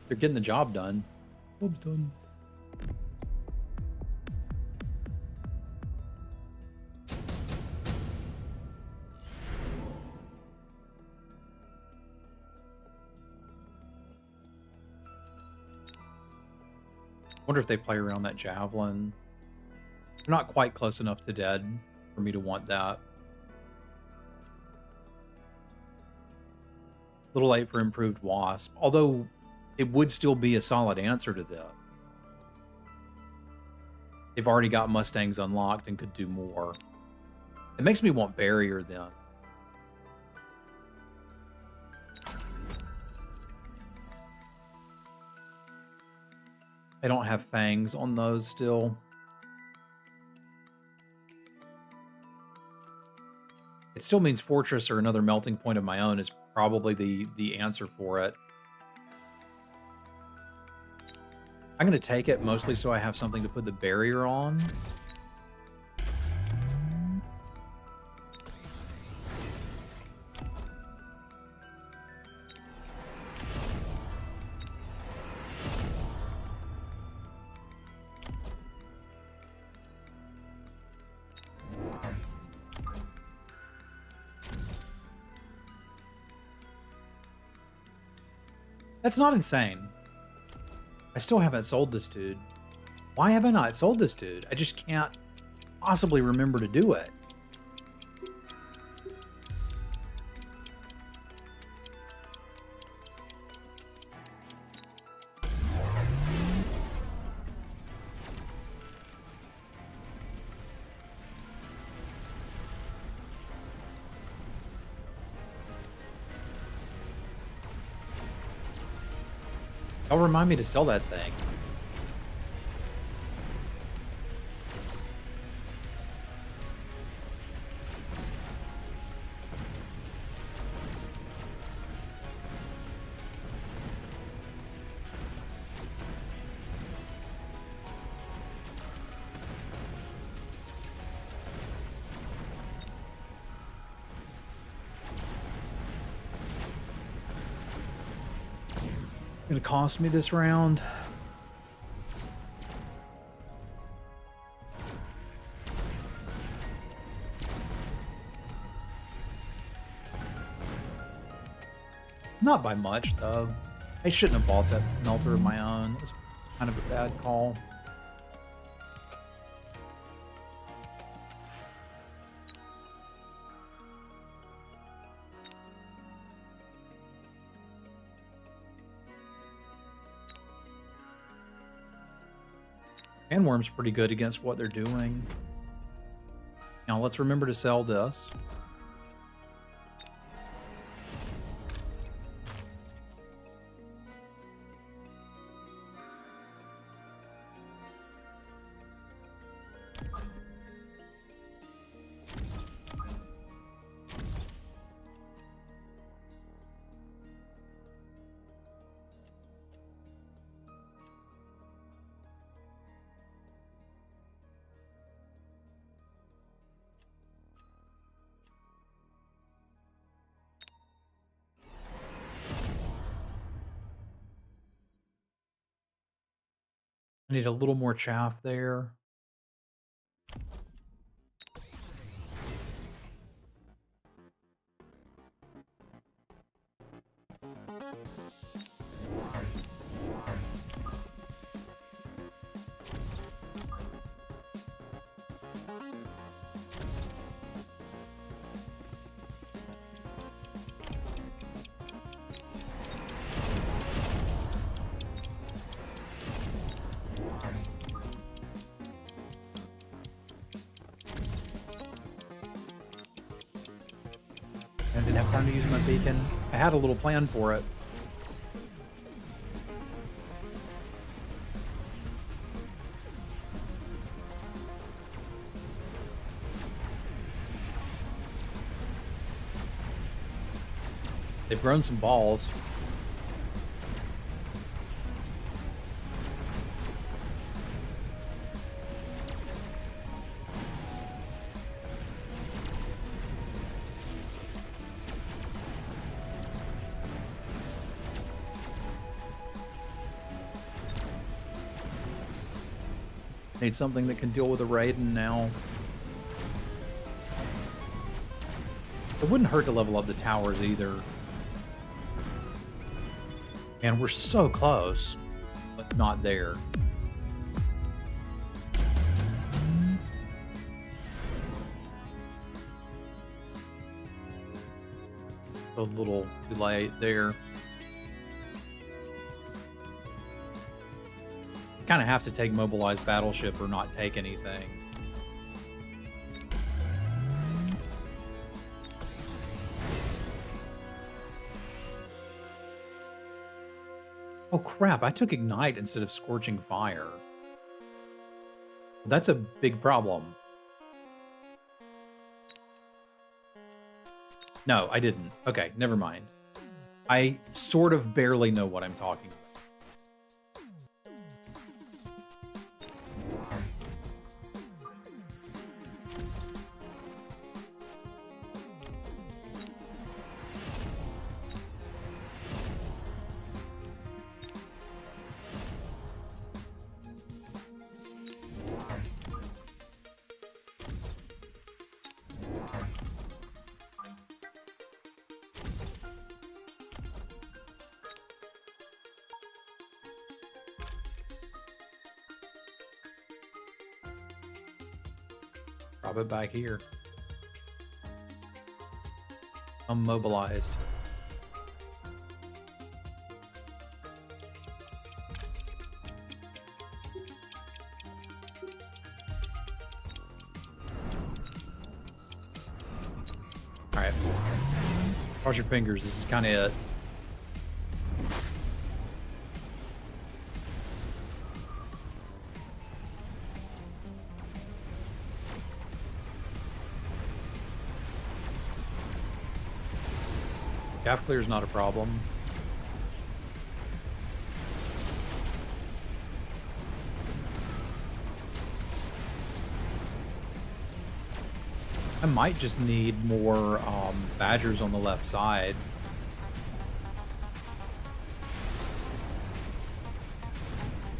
They're getting the job done. Job's done. Wonder if they play around that javelin. They're not quite close enough to dead for me to want that. A little late for improved wasp, although it would still be a solid answer to that. They've already got Mustangs unlocked and could do more. It makes me want barrier then. I don't have fangs on those still. It still means fortress or another melting point of my own is probably the answer for it. I'm going to take it mostly so I have something to put the barrier on. That's not insane. I still haven't sold this dude. Why have I not sold this dude? I just can't possibly remember to do it. Y'all remind me to sell that thing. Gonna cost me this round. Not by much, though. I shouldn't have bought that melter of my own. It was kind of a bad call. Handworm's pretty good against what they're doing. Now let's remember to sell this. I need a little more chaff there. I didn't have time to use my beacon. I had a little plan for it. They've grown some balls. Need something that can deal with a Raiden now. It wouldn't hurt to level up the towers either. And we're so close, but not there. A little delay there. Kind of have to take mobilized battleship or not take anything. Oh crap, I took ignite instead of scorching fire. That's a big problem. No, I didn't. Okay, never mind. I sort of barely know what I'm talking about. Drop it back here. I'm mobilized. All right. Cross your fingers. This is kind of it. Gap clear is not a problem. I might just need more badgers on the left side.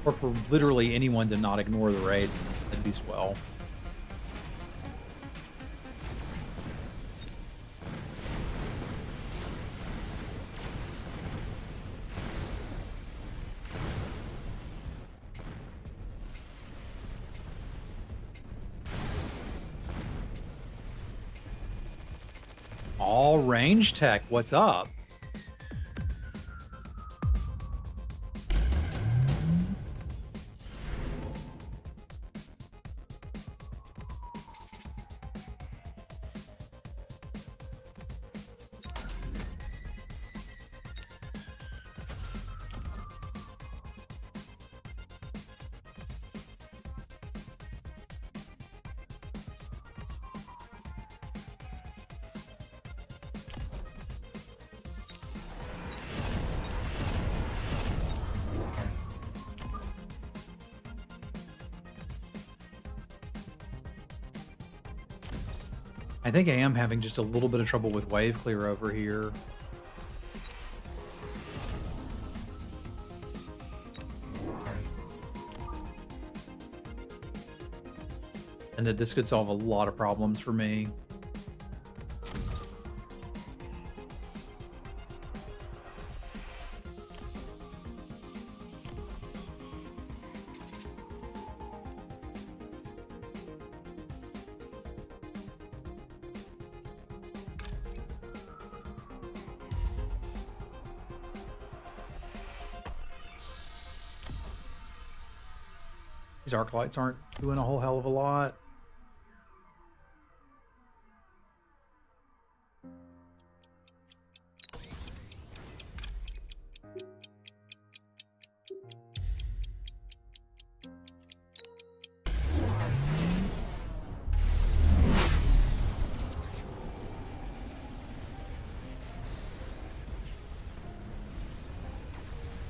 Or for literally anyone to not ignore the raid, that'd be swell. All range tech, what's up? I think I am having just a little bit of trouble with wave clear over here. And that this could solve a lot of problems for me. These arc lights aren't doing a whole hell of a lot.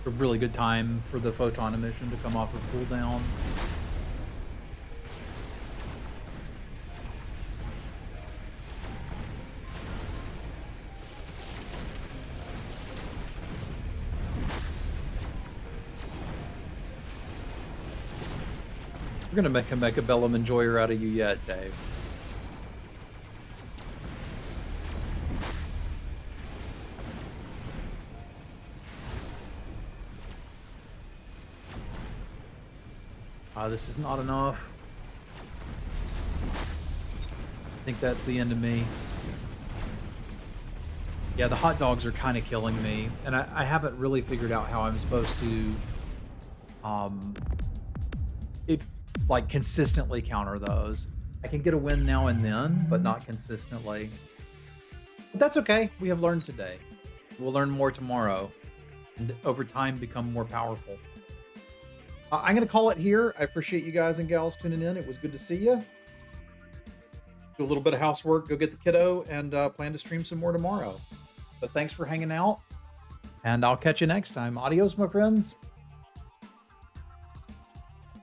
A really good time for the photon emission to come off of cooldown. We're gonna make a Mechabellum enjoyer out of you yet, Dave. This is not enough. I think that's the end of me. Yeah, the hot dogs are kind of killing me, and I haven't really figured out how I'm supposed to, um, if like consistently counter those. I can get a win now and then, but not consistently. But that's okay. We have learned today. We'll learn more tomorrow, and over time become more powerful. I'm going to call it here. I appreciate you guys and gals tuning in. It was good to see you. Do a little bit of housework, go get the kiddo, and plan to stream some more tomorrow. But thanks for hanging out, and I'll catch you next time. Adios, my friends.